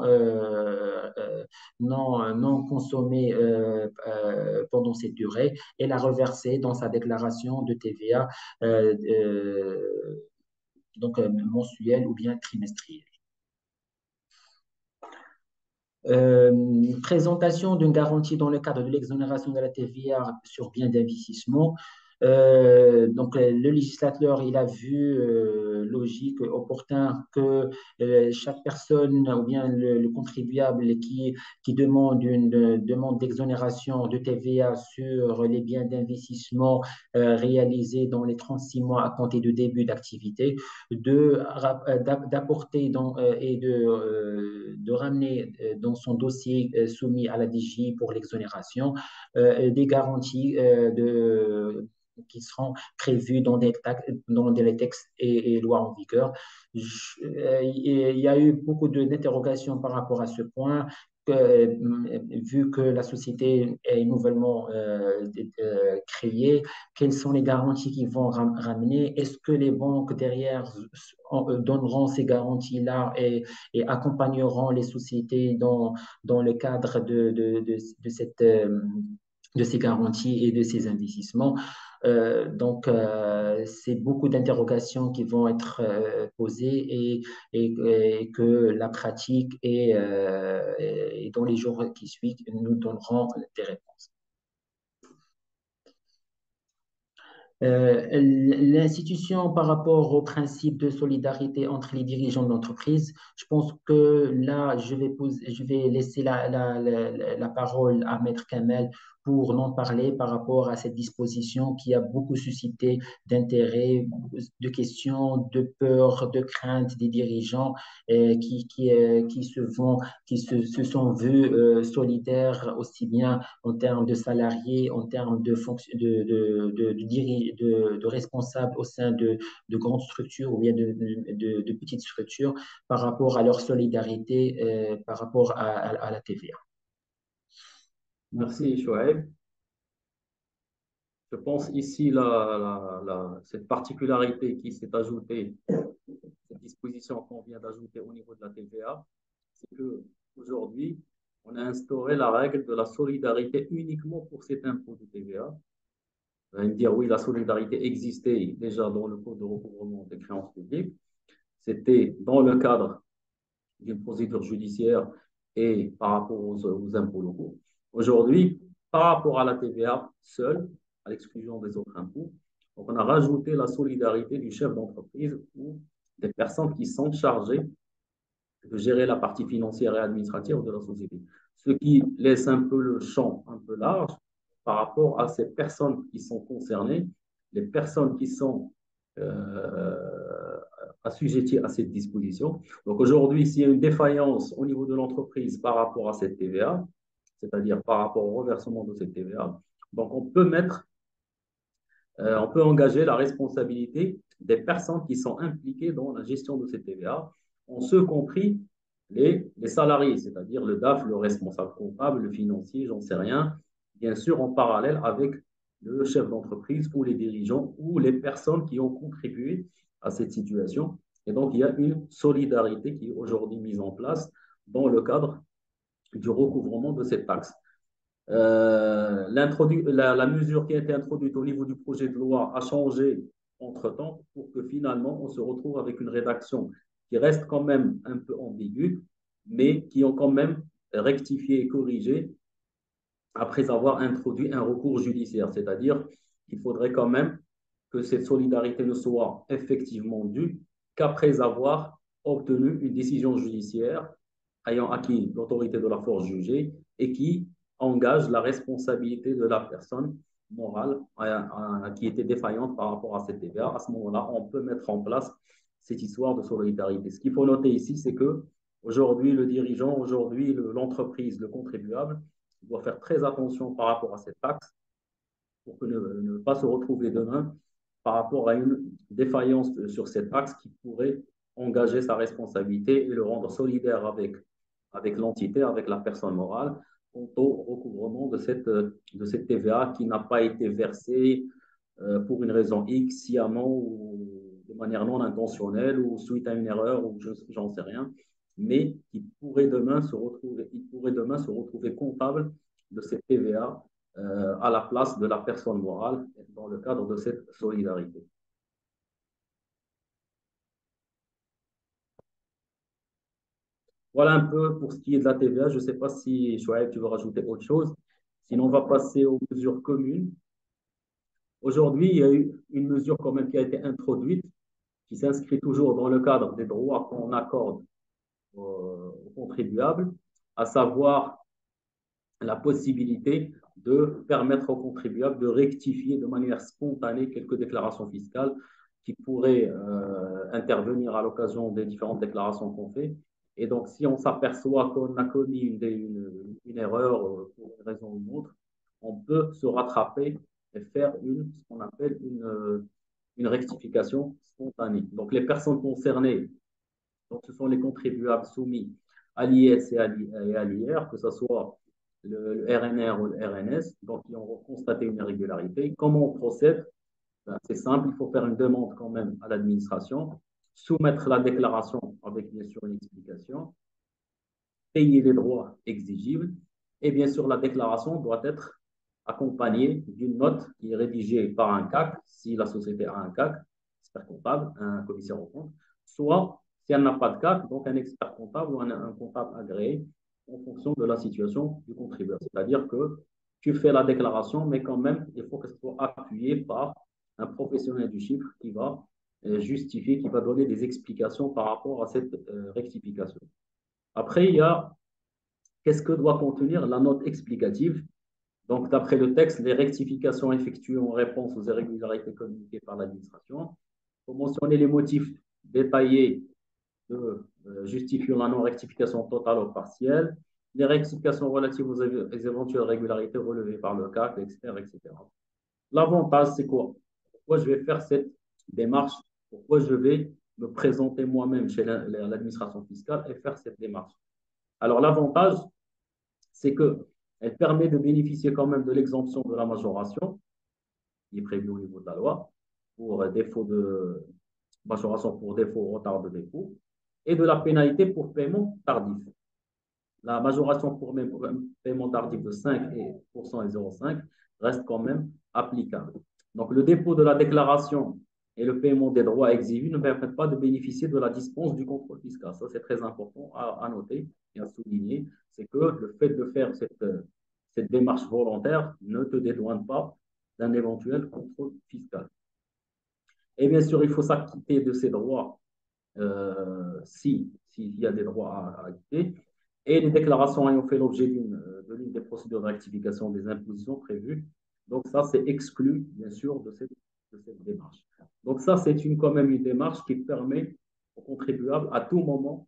consommée pendant cette durée et la reverser dans sa déclaration de TVA donc mensuelle ou bien trimestrielle. Présentation d'une garantie dans le cadre de l'exonération de la TVA sur biens d'investissement. Donc, le législateur, il a vu logique, opportun que chaque personne ou bien le contribuable qui demande une demande d'exonération de TVA sur les biens d'investissement réalisés dans les 36 mois à compter du début d'activité, d'apporter et de ramener dans son dossier soumis à la DGI pour l'exonération des garanties qui seront prévus dans les textes et lois en vigueur. Il y a eu beaucoup d'interrogations par rapport à ce point. Vu que la société est nouvellement créée, quelles sont les garanties qu'ils vont ramener? Est-ce que les banques derrière donneront ces garanties-là et accompagneront les sociétés dans le cadre de cette de ces garanties et de ces investissements. C'est beaucoup d'interrogations qui vont être posées et que la pratique et dans les jours qui suivent nous donneront des réponses. L'institution par rapport au principe de solidarité entre les dirigeants d'entreprise, je pense que là, je vais laisser la parole à Maître Kamel pour en parler par rapport à cette disposition qui a beaucoup suscité d'intérêt, de questions, de peur, de crainte des dirigeants qui se sont vus solidaires aussi bien en termes de salariés, en termes de responsables au sein de grandes structures ou bien de petites structures par rapport à leur solidarité par rapport à la TVA. Merci, Chouaib. Je pense ici cette particularité qui s'est ajoutée, cette disposition qu'on vient d'ajouter au niveau de la TVA, c'est qu'aujourd'hui, on a instauré la règle de la solidarité uniquement pour cet impôt de TVA. Vous allez me dire, oui, la solidarité existait déjà dans le code de recouvrement des créances publiques. C'était dans le cadre d'une procédure judiciaire et par rapport aux impôts locaux. Aujourd'hui, par rapport à la TVA seule, à l'exclusion des autres impôts, donc on a rajouté la solidarité du chef d'entreprise ou des personnes qui sont chargées de gérer la partie financière et administrative de la société. Ce qui laisse un peu le champ un peu large par rapport à ces personnes qui sont concernées, les personnes qui sont assujetties à cette disposition. Donc aujourd'hui, s'il y a une défaillance au niveau de l'entreprise par rapport à cette TVA, c'est-à-dire par rapport au reversement de cette TVA, donc on peut engager la responsabilité des personnes qui sont impliquées dans la gestion de cette TVA, en ce compris les salariés, c'est-à-dire le DAF, le responsable comptable, le financier, j'en sais rien, bien sûr en parallèle avec le chef d'entreprise ou les dirigeants ou les personnes qui ont contribué à cette situation. Et donc, il y a une solidarité qui est aujourd'hui mise en place dans le cadre du recouvrement de cette taxe. La mesure qui a été introduite au niveau du projet de loi a changé entre-temps pour que finalement on se retrouve avec une rédaction qui reste quand même un peu ambiguë, mais qui ont quand même rectifié et corrigé après avoir introduit un recours judiciaire. C'est-à-dire qu'il faudrait quand même que cette solidarité ne soit effectivement due qu'après avoir obtenu une décision judiciaire ayant acquis l'autorité de la force jugée et qui engage la responsabilité de la personne morale qui était défaillante par rapport à cette TVA. À ce moment-là, on peut mettre en place cette histoire de solidarité. Ce qu'il faut noter ici, c'est que aujourd'hui, le dirigeant, aujourd'hui, l'entreprise, le contribuable, doit faire très attention par rapport à cette taxe pour que ne pas se retrouver demain par rapport à une défaillance sur cette taxe qui pourrait engager sa responsabilité et le rendre solidaire avec l'entité, avec la personne morale, quant au recouvrement de cette TVA qui n'a pas été versée pour une raison X, sciemment ou de manière non intentionnelle ou suite à une erreur ou j'en sais rien, mais qui pourrait demain se retrouver comptable de cette TVA à la place de la personne morale dans le cadre de cette solidarité. Voilà un peu pour ce qui est de la TVA. Je ne sais pas si, Chouaib, tu veux rajouter autre chose. Sinon, on va passer aux mesures communes. Aujourd'hui, il y a eu une mesure quand même qui a été introduite, qui s'inscrit toujours dans le cadre des droits qu'on accorde aux contribuables, à savoir la possibilité de permettre aux contribuables de rectifier de manière spontanée quelques déclarations fiscales qui pourraient intervenir à l'occasion des différentes déclarations qu'on fait. Et donc, si on s'aperçoit qu'on a commis une erreur pour une raison ou une autre, on peut se rattraper et faire ce qu'on appelle une rectification spontanée. Donc, les personnes concernées, donc, ce sont les contribuables soumis à l'IS et à l'IR, que ce soit le RNR ou le RNS, donc qui ont constaté une irrégularité. Comment on procède? Ben, c'est simple, il faut faire une demande quand même à l'administration, soumettre la déclaration avec bien sûr une explication, payer les droits exigibles et bien sûr la déclaration doit être accompagné d'une note qui est rédigée par un CAC, si la société a un CAC, expert comptable, un commissaire aux comptes, soit si elle n'a pas de CAC, donc un expert comptable ou un comptable agréé en fonction de la situation du contribuable. C'est-à-dire que tu fais la déclaration, mais quand même, il faut qu'elle soit appuyée par un professionnel du chiffre qui va justifier, qui va donner des explications par rapport à cette rectification. Après, il y a qu'est-ce que doit contenir la note explicative. Donc, d'après le texte, les rectifications effectuées en réponse aux irrégularités communiquées par l'administration. Il faut mentionner les motifs détaillés de justifiant la non-rectification totale ou partielle, les rectifications relatives aux éventuelles régularités relevées par le CAC, l'expert, etc. L'avantage, c'est quoi? Pourquoi je vais faire cette démarche? Pourquoi je vais me présenter moi-même chez l'administration fiscale et faire cette démarche? Alors, l'avantage, c'est qu'elle permet de bénéficier quand même de l'exemption de la majoration qui est prévue au niveau de la loi pour défaut de majoration pour défaut ou retard de dépôt et de la pénalité pour paiement tardif. La majoration pour paiement tardif de 5% et 0,5 reste quand même applicable. Donc, le dépôt de la déclaration et le paiement des droits exigés ne permettent pas de bénéficier de la dispense du contrôle fiscal. Ça, c'est très important à noter et à souligner. C'est que le fait de faire cette démarche volontaire ne te dédouane pas d'un éventuel contrôle fiscal. Et bien sûr, il faut s'acquitter de ces droits s'il y a des droits à acquitter. Et les déclarations ayant fait l'objet de l'une des procédures de rectification des impositions prévues. Donc, ça, c'est exclu, bien sûr, de cette démarche. Donc, ça, c'est quand même une démarche qui permet aux contribuables, à tout moment,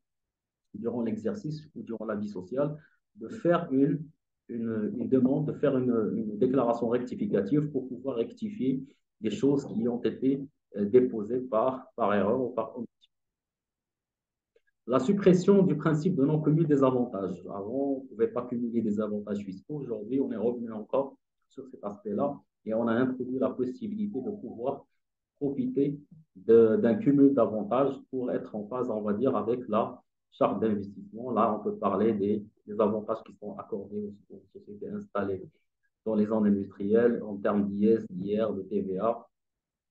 durant l'exercice ou durant la vie sociale, de faire une demande, de faire une déclaration rectificative pour pouvoir rectifier des choses qui ont été déposées par erreur ou par omission. La suppression du principe de non-cumul des avantages. Avant, on ne pouvait pas cumuler des avantages fiscaux. Aujourd'hui, on est revenu encore sur cet aspect-là et on a introduit la possibilité de pouvoir profiter d'un cumul d'avantages pour être en phase, on va dire, avec la charte d'investissement. Là, on peut parler des avantages qui sont accordés aux sociétés installées dans les zones industrielles en termes d'IS, d'IR, de TVA.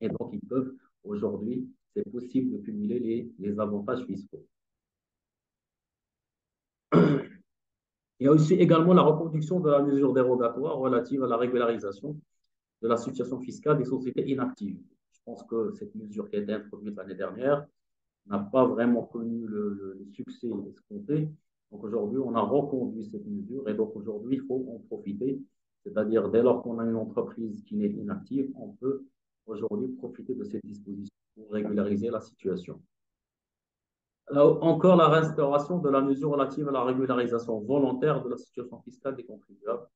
Et donc, ils peuvent aujourd'hui, c'est possible de cumuler les avantages fiscaux. Il y a aussi également la reconduction de la mesure dérogatoire relative à la régularisation de la situation fiscale des sociétés inactives. Je pense que cette mesure qui a été introduite l'année dernière n'a pas vraiment connu le succès escompté. Donc aujourd'hui, on a reconduit cette mesure et donc aujourd'hui, il faut en profiter. C'est-à-dire, dès lors qu'on a une entreprise qui n'est inactive, on peut aujourd'hui profiter de cette disposition pour régulariser la situation. Là, encore la restauration de la mesure relative à la régularisation volontaire de la situation fiscale des contribuables.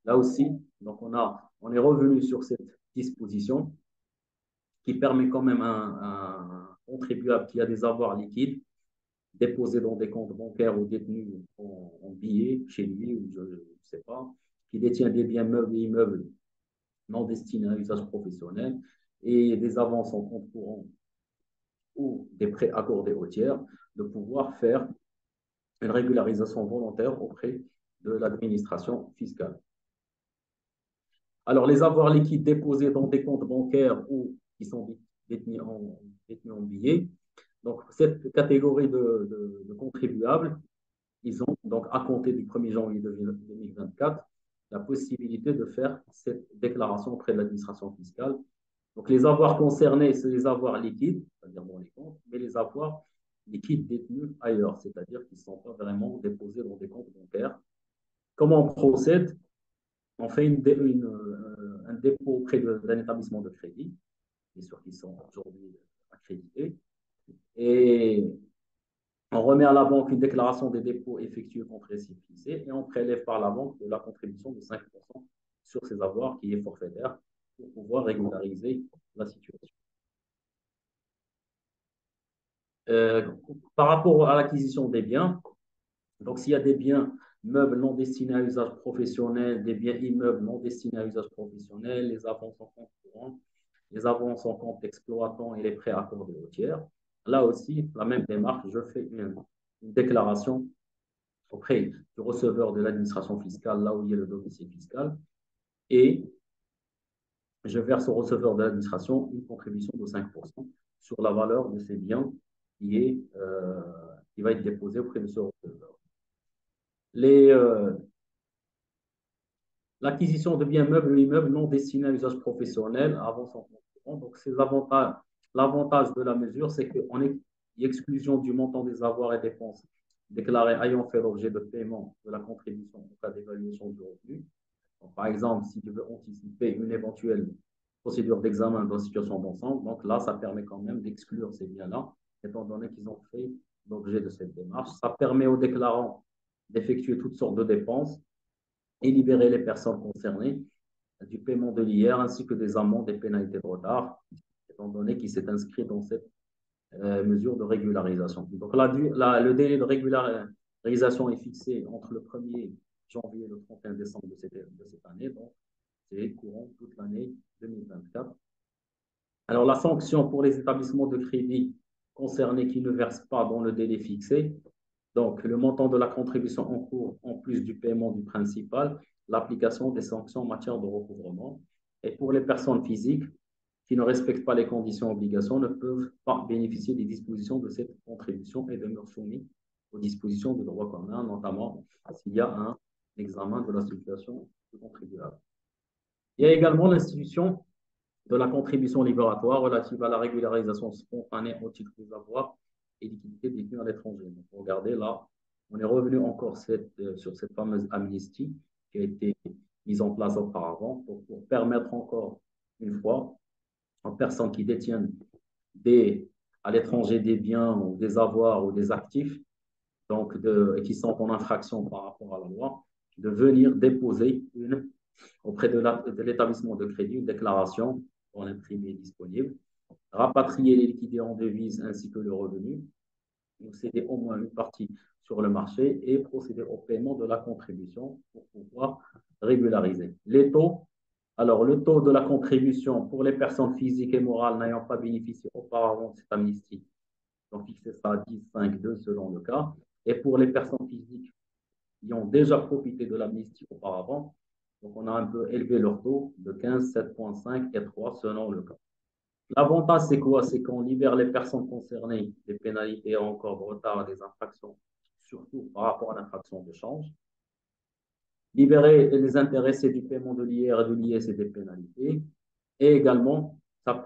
Là aussi, donc on est revenu sur cette disposition qui permet quand même à un contribuable qui a des avoirs liquides déposés dans des comptes bancaires ou détenus en billets chez lui, ou je ne sais pas, qui détient des biens meubles et immeubles non destinés à usage professionnel et des avances en compte courant ou des prêts accordés aux tiers, de pouvoir faire une régularisation volontaire auprès de l'administration fiscale. Alors, les avoirs liquides déposés dans des comptes bancaires ou qui sont détenus en billets, donc cette catégorie de contribuables, ils ont donc à compter du 1er janvier 2024 la possibilité de faire cette déclaration auprès de l'administration fiscale. Donc, les avoirs concernés, c'est les avoirs liquides, c'est-à-dire dans les comptes, mais les avoirs liquides détenus ailleurs, c'est-à-dire qu'ils ne sont pas vraiment déposés dans des comptes bancaires. Comment on procède? On fait un dépôt auprès d'un établissement de crédit, bien sûr qu'ils sont aujourd'hui accrédités, et on remet à la banque une déclaration des dépôts effectués contre récépissé et on prélève par la banque de la contribution de 5% sur ces avoirs qui est forfaitaire pour pouvoir régulariser la situation. Par rapport à l'acquisition des biens, donc s'il y a des biens meubles non destinés à usage professionnel, des biens immeubles non destinés à usage professionnel, les avances en compte courant, les avances en compte exploitant et les prêts accordés aux tiers. Là aussi, la même démarche, je fais une déclaration auprès du receveur de l'administration fiscale, là où il y a le domicile fiscal, et je verse au receveur de l'administration une contribution de 5% sur la valeur de ces biens qui va être déposée auprès de ce receveur. L'acquisition de biens meubles ou immeubles non destinés à l'usage professionnel avant son concurrent. Donc, l'avantage de la mesure, c'est qu'on est exclusion du montant des avoirs et dépenses déclarés ayant fait l'objet de paiement de la contribution en cas d'évaluation du revenu. Donc, par exemple, si tu veux anticiper une éventuelle procédure d'examen de la situation d'ensemble, donc là, ça permet quand même d'exclure ces biens-là, étant donné qu'ils ont fait l'objet de cette démarche. Ça permet aux déclarants d'effectuer toutes sortes de dépenses et libérer les personnes concernées du paiement de l'IR ainsi que des amendes et pénalités de retard, étant donné qu'il s'est inscrit dans cette mesure de régularisation. Donc, le délai de régularisation est fixé entre le 1er janvier et le 31 décembre de cette année, donc c'est courant toute l'année 2024. Alors, la sanction pour les établissements de crédit concernés qui ne versent pas dans le délai fixé, donc le montant de la contribution en cours en plus du paiement du principal, l'application des sanctions en matière de recouvrement. Et pour les personnes physiques qui ne respectent pas les conditions obligations ne peuvent pas bénéficier des dispositions de cette contribution et demeurent soumis aux dispositions de droit commun, notamment s'il y a un examen de la situation du contribuable. Il y a également l'institution de la contribution libératoire relative à la régularisation spontanée au titre des avoirs et liquidités détenues à l'étranger. Donc, regardez là, on est revenu encore sur cette fameuse amnistie qui a été mise en place auparavant pour permettre encore une fois aux personnes qui détiennent à l'étranger des biens ou des avoirs ou des actifs donc qui sont en infraction par rapport à la loi, de venir déposer auprès de l'établissement de crédit une déclaration pour l'imprimé disponible, rapatrier les liquidités en devises ainsi que le revenu, céder au moins une partie sur le marché et procéder au paiement de la contribution pour pouvoir régulariser. Les taux, alors le taux de la contribution pour les personnes physiques et morales n'ayant pas bénéficié auparavant de cette amnistie, donc fixé ça à 10, 5, 2 selon le cas. Et pour les personnes physiques qui ont déjà profité de l'amnistie auparavant, donc on a un peu élevé leur taux de 15, 7,5 et 3 selon le cas. L'avantage, c'est quoi? C'est qu'on libère les personnes concernées des pénalités encore de retard et des infractions, surtout par rapport à l'infraction de change. Libérer les intéressés du paiement de l'IR et de l'IS et des pénalités. Et également, ça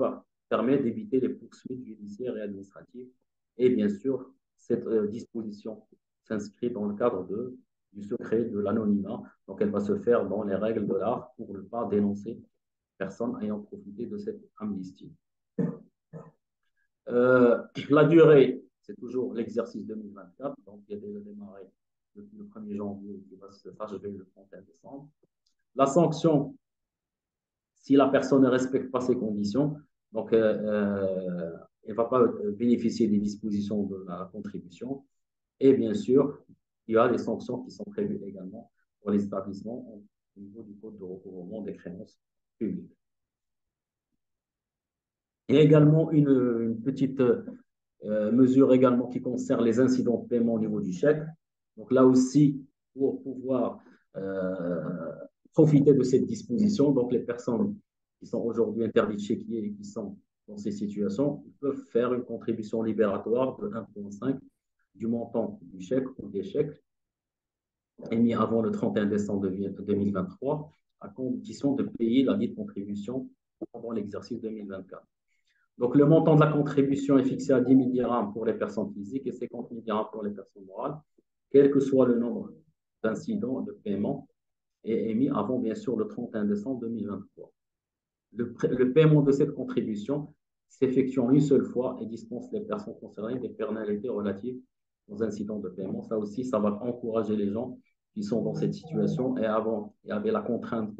permet d'éviter les poursuites judiciaires et administratives. Et bien sûr, cette disposition s'inscrit dans le cadre du secret de l'anonymat. Donc, elle va se faire dans les règles de l'art pour ne pas dénoncer personne ayant profité de cette amnistie. La durée, c'est toujours l'exercice 2024, donc il a déjà démarré depuis le 1er janvier qui va s'achever le 31 décembre. La sanction, si la personne ne respecte pas ces conditions, donc elle ne va pas bénéficier des dispositions de la contribution. Et bien sûr, il y a des sanctions qui sont prévues également pour les établissements au niveau du code de recouvrement des créances publiques. Il y a également une petite mesure également qui concerne les incidents de paiement au niveau du chèque. Donc là aussi, pour pouvoir profiter de cette disposition, donc les personnes qui sont aujourd'hui interdites de chéquier et qui sont dans ces situations peuvent faire une contribution libératoire de 1,5 du montant du chèque ou des chèques émis avant le 31 décembre 2023 à condition de payer la dite contribution pendant l'exercice 2024. Donc, le montant de la contribution est fixé à 10 000 dirhams pour les personnes physiques et 50 000 dirhams pour les personnes morales, quel que soit le nombre d'incidents de paiement et émis avant, bien sûr, le 31 décembre 2023. Le paiement de cette contribution s'effectue en une seule fois et dispense les personnes concernées des pénalités relatives aux incidents de paiement. Ça aussi, ça va encourager les gens qui sont dans cette situation et avant, il y avait la contrainte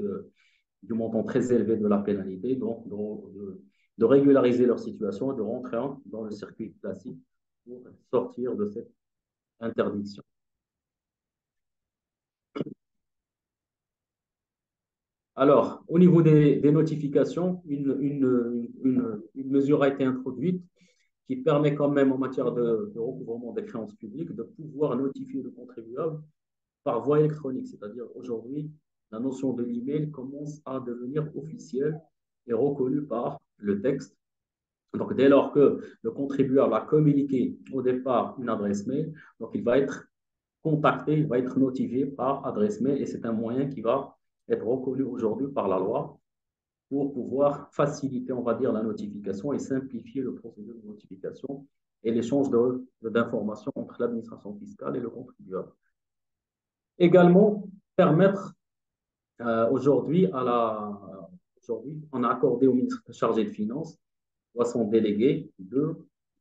du montant très élevé de la pénalité, donc de régulariser leur situation et de rentrer dans le circuit classique pour sortir de cette interdiction. Alors, au niveau des notifications, une mesure a été introduite qui permet quand même en matière de recouvrement des créances publiques de pouvoir notifier le contribuable par voie électronique. C'est-à-dire aujourd'hui, la notion de l'email commence à devenir officielle et reconnue par le texte. Donc, dès lors que le contribuable a communiqué au départ une adresse mail, donc il va être contacté, il va être notifié par adresse mail et c'est un moyen qui va être reconnu aujourd'hui par la loi pour pouvoir faciliter, on va dire, la notification et simplifier le procédé de notification et l'échange d'informations entre l'administration fiscale et le contribuable. Également, permettre aujourd'hui, on a accordé au ministre chargé de Finances ou à son délégué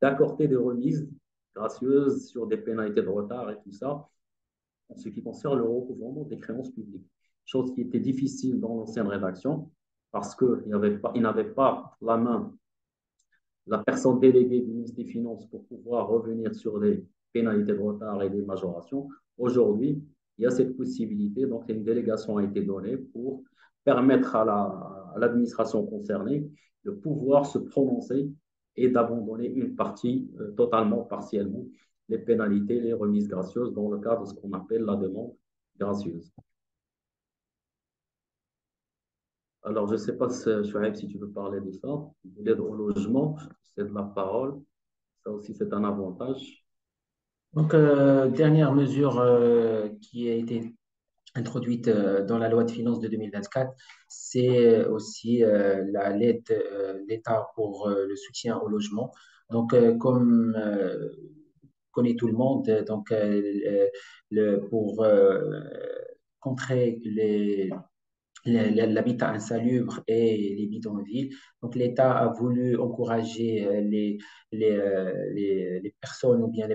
d'accorder des remises gracieuses sur des pénalités de retard et tout ça, en ce qui concerne le recouvrement des créances publiques. Chose qui était difficile dans l'ancienne rédaction parce qu'il n'avait pas la main, la personne déléguée du ministre des Finances pour pouvoir revenir sur les pénalités de retard et les majorations. Aujourd'hui, il y a cette possibilité, donc une délégation a été donnée pour permettre à l'administration concernée de pouvoir se prononcer et d'abandonner une partie totalement, partiellement, les pénalités, les remises gracieuses dans le cadre de ce qu'on appelle la demande gracieuse. Alors, je ne sais pas, Chouaib, si tu veux parler de ça, de l'aide au logement, c'est de la parole. Ça aussi, c'est un avantage. Donc, dernière mesure qui a été introduite dans la loi de finances de 2024, c'est aussi l'aide de l'État pour le soutien au logement. Donc, comme connaît tout le monde, donc pour contrer l'habitat insalubre et les bidonvilles. Donc, l'État a voulu encourager les personnes ou bien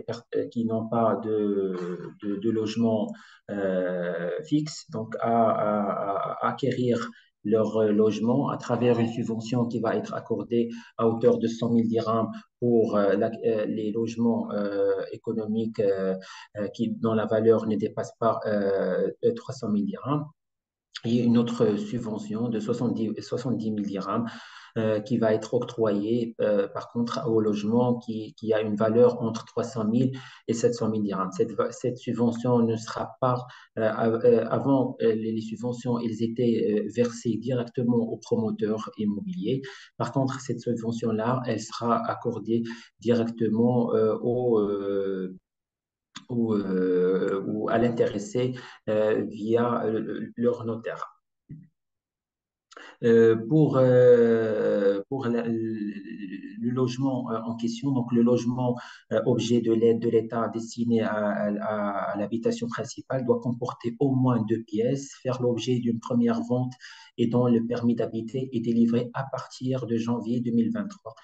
qui n'ont pas de logement fixe, donc à acquérir leur logement à travers une subvention qui va être accordée à hauteur de 100 000 dirhams pour les logements économiques dont la valeur ne dépasse pas 300 000 dirhams et une autre subvention de 70 000 dirhams qui va être octroyée par contre au logement qui a une valeur entre 300 000 et 700 000 dirhams. Cette subvention ne sera pas, avant les subventions, elles étaient versées directement aux promoteurs immobiliers. Par contre, cette subvention-là, elle sera accordée directement ou à l'intéressé via leur notaire. Pour le logement en question, donc le logement objet de l'aide de l'État destiné à l'habitation principale doit comporter au moins 2 pièces, faire l'objet d'une première vente et dont le permis d'habiter est délivré à partir de janvier 2023.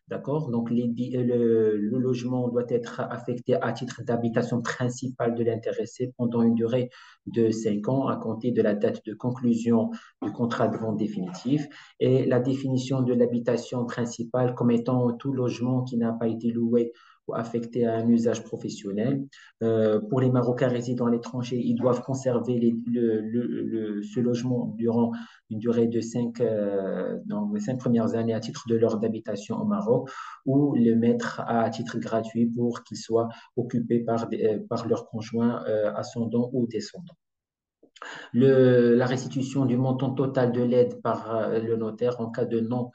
D'accord? Donc, le logement doit être affecté à titre d'habitation principale de l'intéressé pendant une durée de 5 ans à compter de la date de conclusion du contrat de vente définitif. Et la définition de l'habitation principale comme étant tout logement qui n'a pas été loué ou affecté à un usage professionnel. Pour les Marocains résidant à l'étranger, ils doivent conserver ce logement durant une durée de dans les 5 premières années à titre de leur d'habitation au Maroc ou le mettre à titre gratuit pour qu'ils soient occupés par leurs conjoints ascendants ou descendants. La restitution du montant total de l'aide par le notaire en cas de non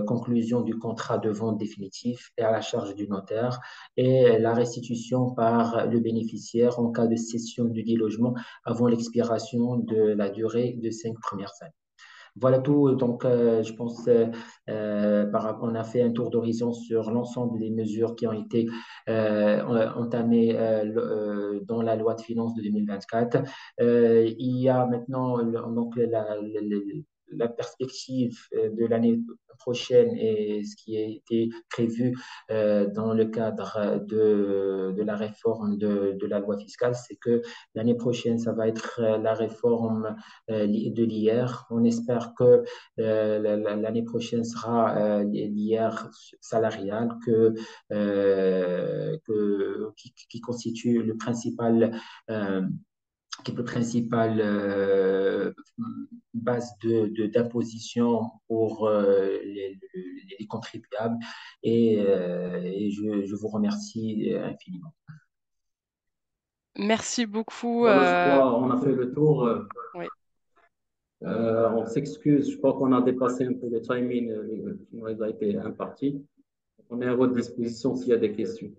conclusion du contrat de vente définitif est à la charge du notaire et la restitution par le bénéficiaire en cas de cession du dit logement avant l'expiration de la durée de 5 premières années. Voilà tout. Donc, je pense on a fait un tour d'horizon sur l'ensemble des mesures qui ont été entamées dans la loi de finances de 2024. Il y a maintenant donc la perspective de l'année prochaine et ce qui a été prévu dans le cadre de la réforme de la loi fiscale, c'est que l'année prochaine, ça va être la réforme de l'IR. On espère que l'année prochaine sera l'IR salarial qui constitue le principal qui est le principal base d'imposition pour les contribuables et je vous remercie infiniment. Merci beaucoup. Voilà, je crois qu'on a fait le tour. Oui. On s'excuse, je crois qu'on a dépassé un peu le timing qui nous a été imparti. On est à votre disposition s'il y a des questions.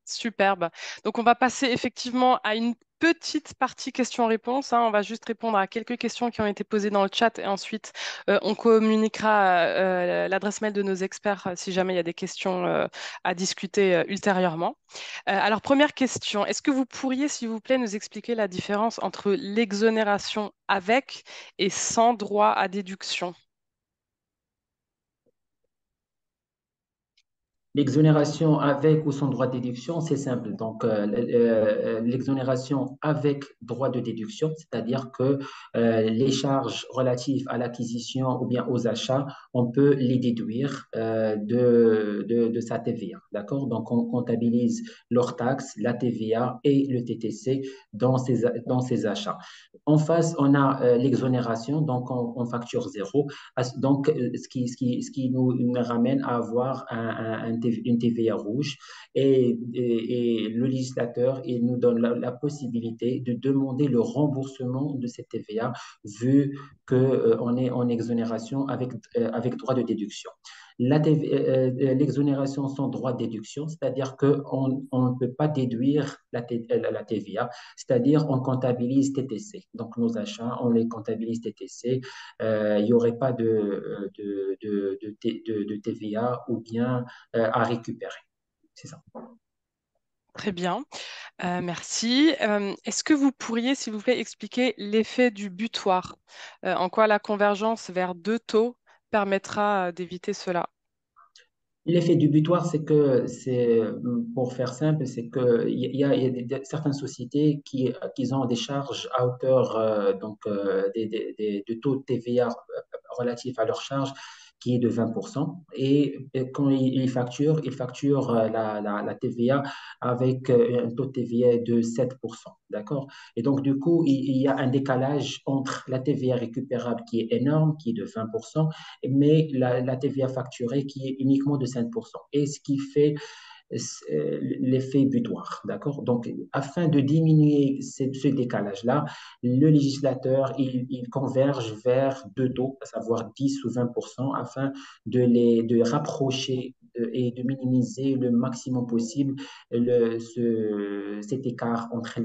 Superbe. Donc, on va passer effectivement à une petite partie questions-réponses, hein. On va juste répondre à quelques questions qui ont été posées dans le chat et ensuite, on communiquera l'adresse mail de nos experts si jamais il y a des questions à discuter ultérieurement. Alors, première question, est-ce que vous pourriez, s'il vous plaît, nous expliquer la différence entre l'exonération avec et sans droit à déduction? L'exonération avec ou sans droit de déduction, c'est simple. Donc, l'exonération avec droit de déduction, c'est-à-dire que les charges relatives à l'acquisition ou bien aux achats, on peut les déduire de sa TVA. D'accord? Donc, on comptabilise leurs taxes, la TVA et le TTC dans ces achats. En face, on a l'exonération, donc on facture zéro. Donc, ce qui nous ramène à avoir une TVA rouge et le législateur il nous donne la possibilité de demander le remboursement de cette TVA vu qu'on est en exonération avec droit de déduction. L'exonération sans droit de déduction, c'est-à-dire qu'on ne peut pas déduire la TVA, c'est-à-dire on comptabilise TTC. Donc nos achats, on les comptabilise TTC. Il n'y aurait pas de TVA ou bien à récupérer. C'est ça. Très bien. Merci. Est-ce que vous pourriez, s'il vous plaît, expliquer l'effet du butoir? En quoi la convergence vers deux taux permettra d'éviter cela? L'effet du butoir, pour faire simple, c'est qu'il y a certaines sociétés qui ont des charges à hauteur de taux de TVA relatifs à leurs charges qui est de 20%. Et quand ils facturent la TVA avec un taux de TVA de 7%. D'accord? Et donc, du coup, il y a un décalage entre la TVA récupérable qui est énorme, qui est de 20%, mais la TVA facturée qui est uniquement de 5%. Et ce qui fait l'effet butoir. D'accord? Donc, afin de diminuer ce décalage-là, le législateur, il converge vers deux taux, à savoir 10 ou 20%, afin de rapprocher et de minimiser le maximum possible cet écart entre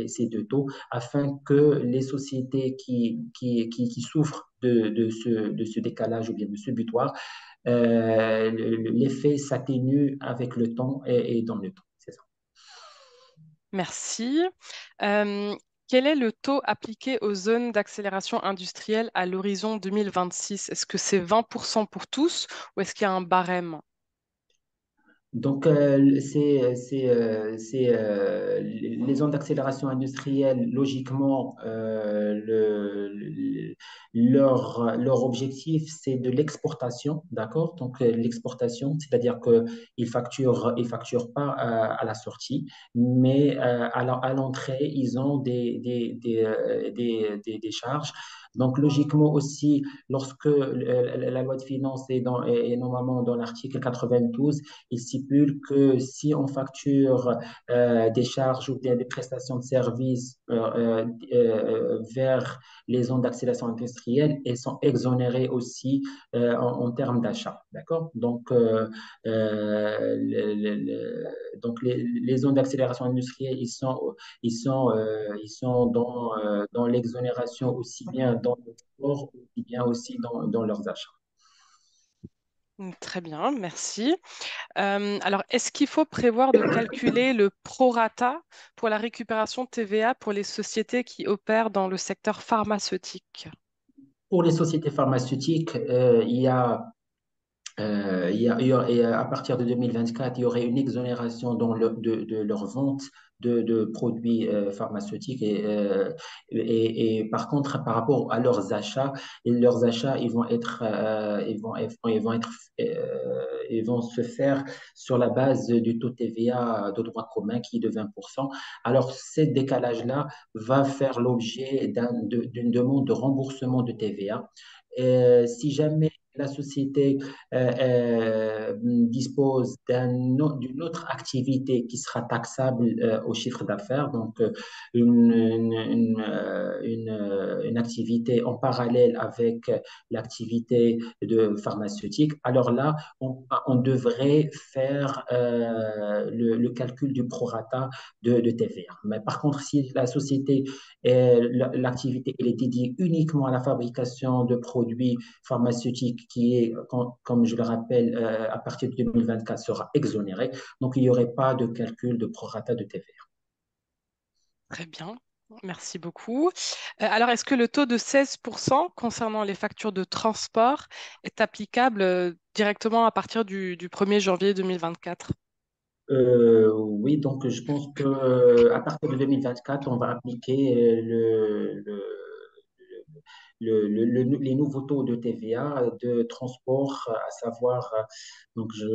ces deux taux, afin que les sociétés qui souffrent de ce décalage ou bien de ce butoir l'effet s'atténue avec le temps et dans le temps. C'est ça. Merci. Euh, Quel est le taux appliqué aux zones d'accélération industrielle à l'horizon 2026? Est-ce que c'est 20% pour tous ou est-ce qu'il y a un barème? Donc, les zones d'accélération industrielle, logiquement, leur objectif, c'est de l'exportation, d'accord? Donc, l'exportation, c'est-à-dire qu'ils facturent pas à la sortie, mais à l'entrée, ils ont des charges. Donc, logiquement aussi, lorsque la loi de finances est normalement dans l'article 92, il stipule que si on facture des charges ou bien des prestations de services vers les zones d'accélération industrielle, elles sont exonérées aussi en termes d'achat. D'accord? Donc les zones d'accélération industrielle, ils sont dans l'exonération aussi bien dans le sport, aussi bien aussi dans leurs achats. Très bien, merci. Alors, est-ce qu'il faut prévoir de calculer le prorata pour la récupération de TVA pour les sociétés qui opèrent dans le secteur pharmaceutique? Pour les sociétés pharmaceutiques, et à partir de 2024, il y aurait une exonération de leur vente de produits pharmaceutiques. Et par contre, par rapport à leurs achats, ils vont se faire sur la base du taux TVA de droit commun qui est de 20%. Alors, ce décalage-là va faire l'objet d'une demande de remboursement de TVA. Si jamais la société dispose d'une autre activité qui sera taxable au chiffre d'affaires, donc une activité en parallèle avec l'activité de pharmaceutique, alors là, on devrait faire le calcul du prorata de TVA. Mais par contre, si la société, l'activité, elle est dédiée uniquement à la fabrication de produits pharmaceutique qui est, comme je le rappelle, à partir de 2024 sera exonéré. Donc, il n'y aurait pas de calcul de prorata de TVA. Très bien. Merci beaucoup. Alors, est-ce que le taux de 16% concernant les factures de transport est applicable directement à partir du 1er janvier 2024? Oui, donc je pense que à partir de 2024, on va appliquer les nouveaux taux de TVA de transport, à savoir, donc je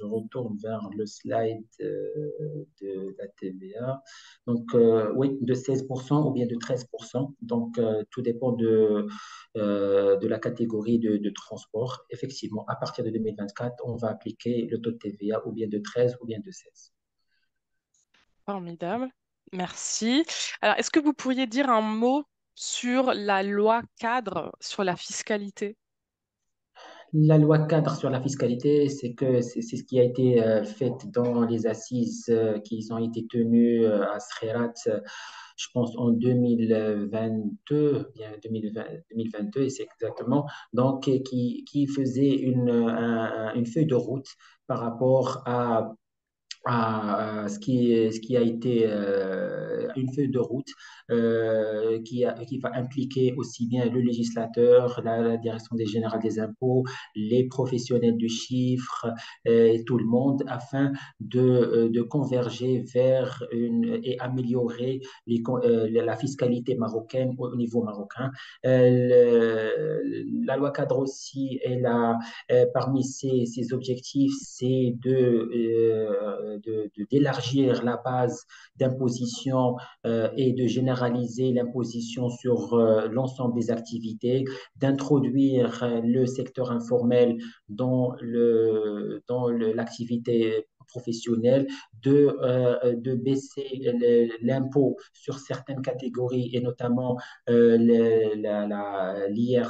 retourne vers le slide de la TVA. Donc, oui, de 16% ou bien de 13%. Donc, tout dépend de la catégorie de transport. Effectivement, à partir de 2024, on va appliquer le taux de TVA ou bien de 13 ou bien de 16. Formidable. Merci. Alors, est-ce que vous pourriez dire un mot sur la loi cadre sur la fiscalité? La loi cadre sur la fiscalité, c'est ce qui a été fait dans les assises qui ont été tenues à Sreerat, je pense en 2022, bien 2020, 2022, et c'est exactement, donc qui faisait une feuille de route par rapport à ce qui a été une feuille de route qui va impliquer aussi bien le législateur, la direction des générales des impôts, les professionnels du chiffre et tout le monde afin de converger vers et améliorer la fiscalité marocaine au niveau marocain. La loi cadre aussi, parmi ses objectifs, c'est d'élargir la base d'imposition et de généraliser l'imposition sur l'ensemble des activités, d'introduire le secteur informel dans l'activité professionnelle, de baisser l'impôt sur certaines catégories et notamment l'IR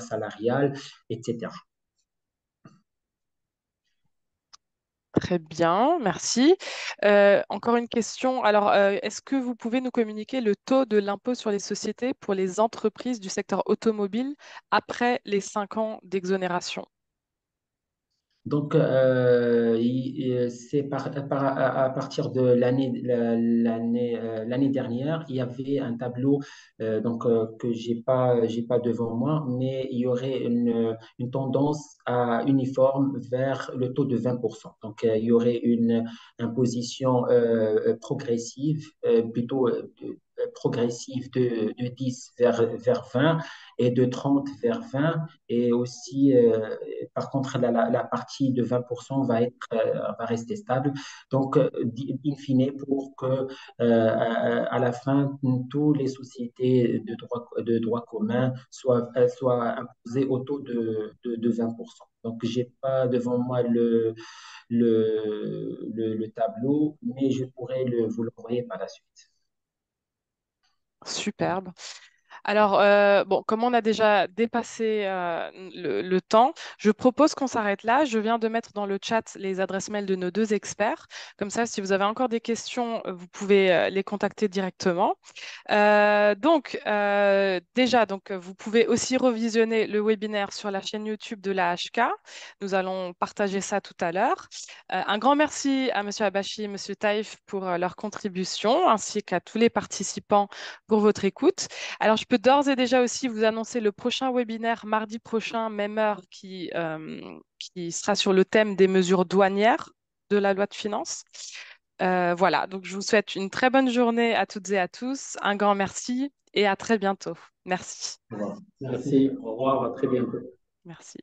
salariale, etc. Très bien, merci. Encore une question. Alors, est-ce que vous pouvez nous communiquer le taux de l'impôt sur les sociétés pour les entreprises du secteur automobile après les 5 ans d'exonération? Donc, c'est à partir de l'année dernière, il y avait un tableau que j'ai pas devant moi, mais il y aurait une tendance uniforme vers le taux de 20%. Donc, il y aurait une imposition progressive, plutôt progressive de 10 vers 20 et de 30 vers 20. Et aussi, par contre, la partie de 20% va rester stable. Donc, in fine, pour que à la fin, toutes les sociétés de droit commun soient imposées au taux de 20%. Donc, je n'ai pas devant moi le tableau, mais je pourrais vous l'envoyer par la suite. Superbe. Alors, bon, comme on a déjà dépassé le temps, je propose qu'on s'arrête là. Je viens de mettre dans le chat les adresses mail de nos deux experts. Comme ça, si vous avez encore des questions, vous pouvez les contacter directement. Déjà, vous pouvez aussi revisionner le webinaire sur la chaîne YouTube de la HK. Nous allons partager ça tout à l'heure. Un grand merci à Monsieur Abachi et Monsieur Taïf pour leur contribution, ainsi qu'à tous les participants pour votre écoute. Alors, je peux d'ores et déjà aussi vous annoncer le prochain webinaire mardi prochain, même heure, qui sera sur le thème des mesures douanières de la loi de finances. Voilà, donc je vous souhaite une très bonne journée à toutes et à tous. Un grand merci et à très bientôt. Merci. Merci, au revoir, à très bientôt. Merci.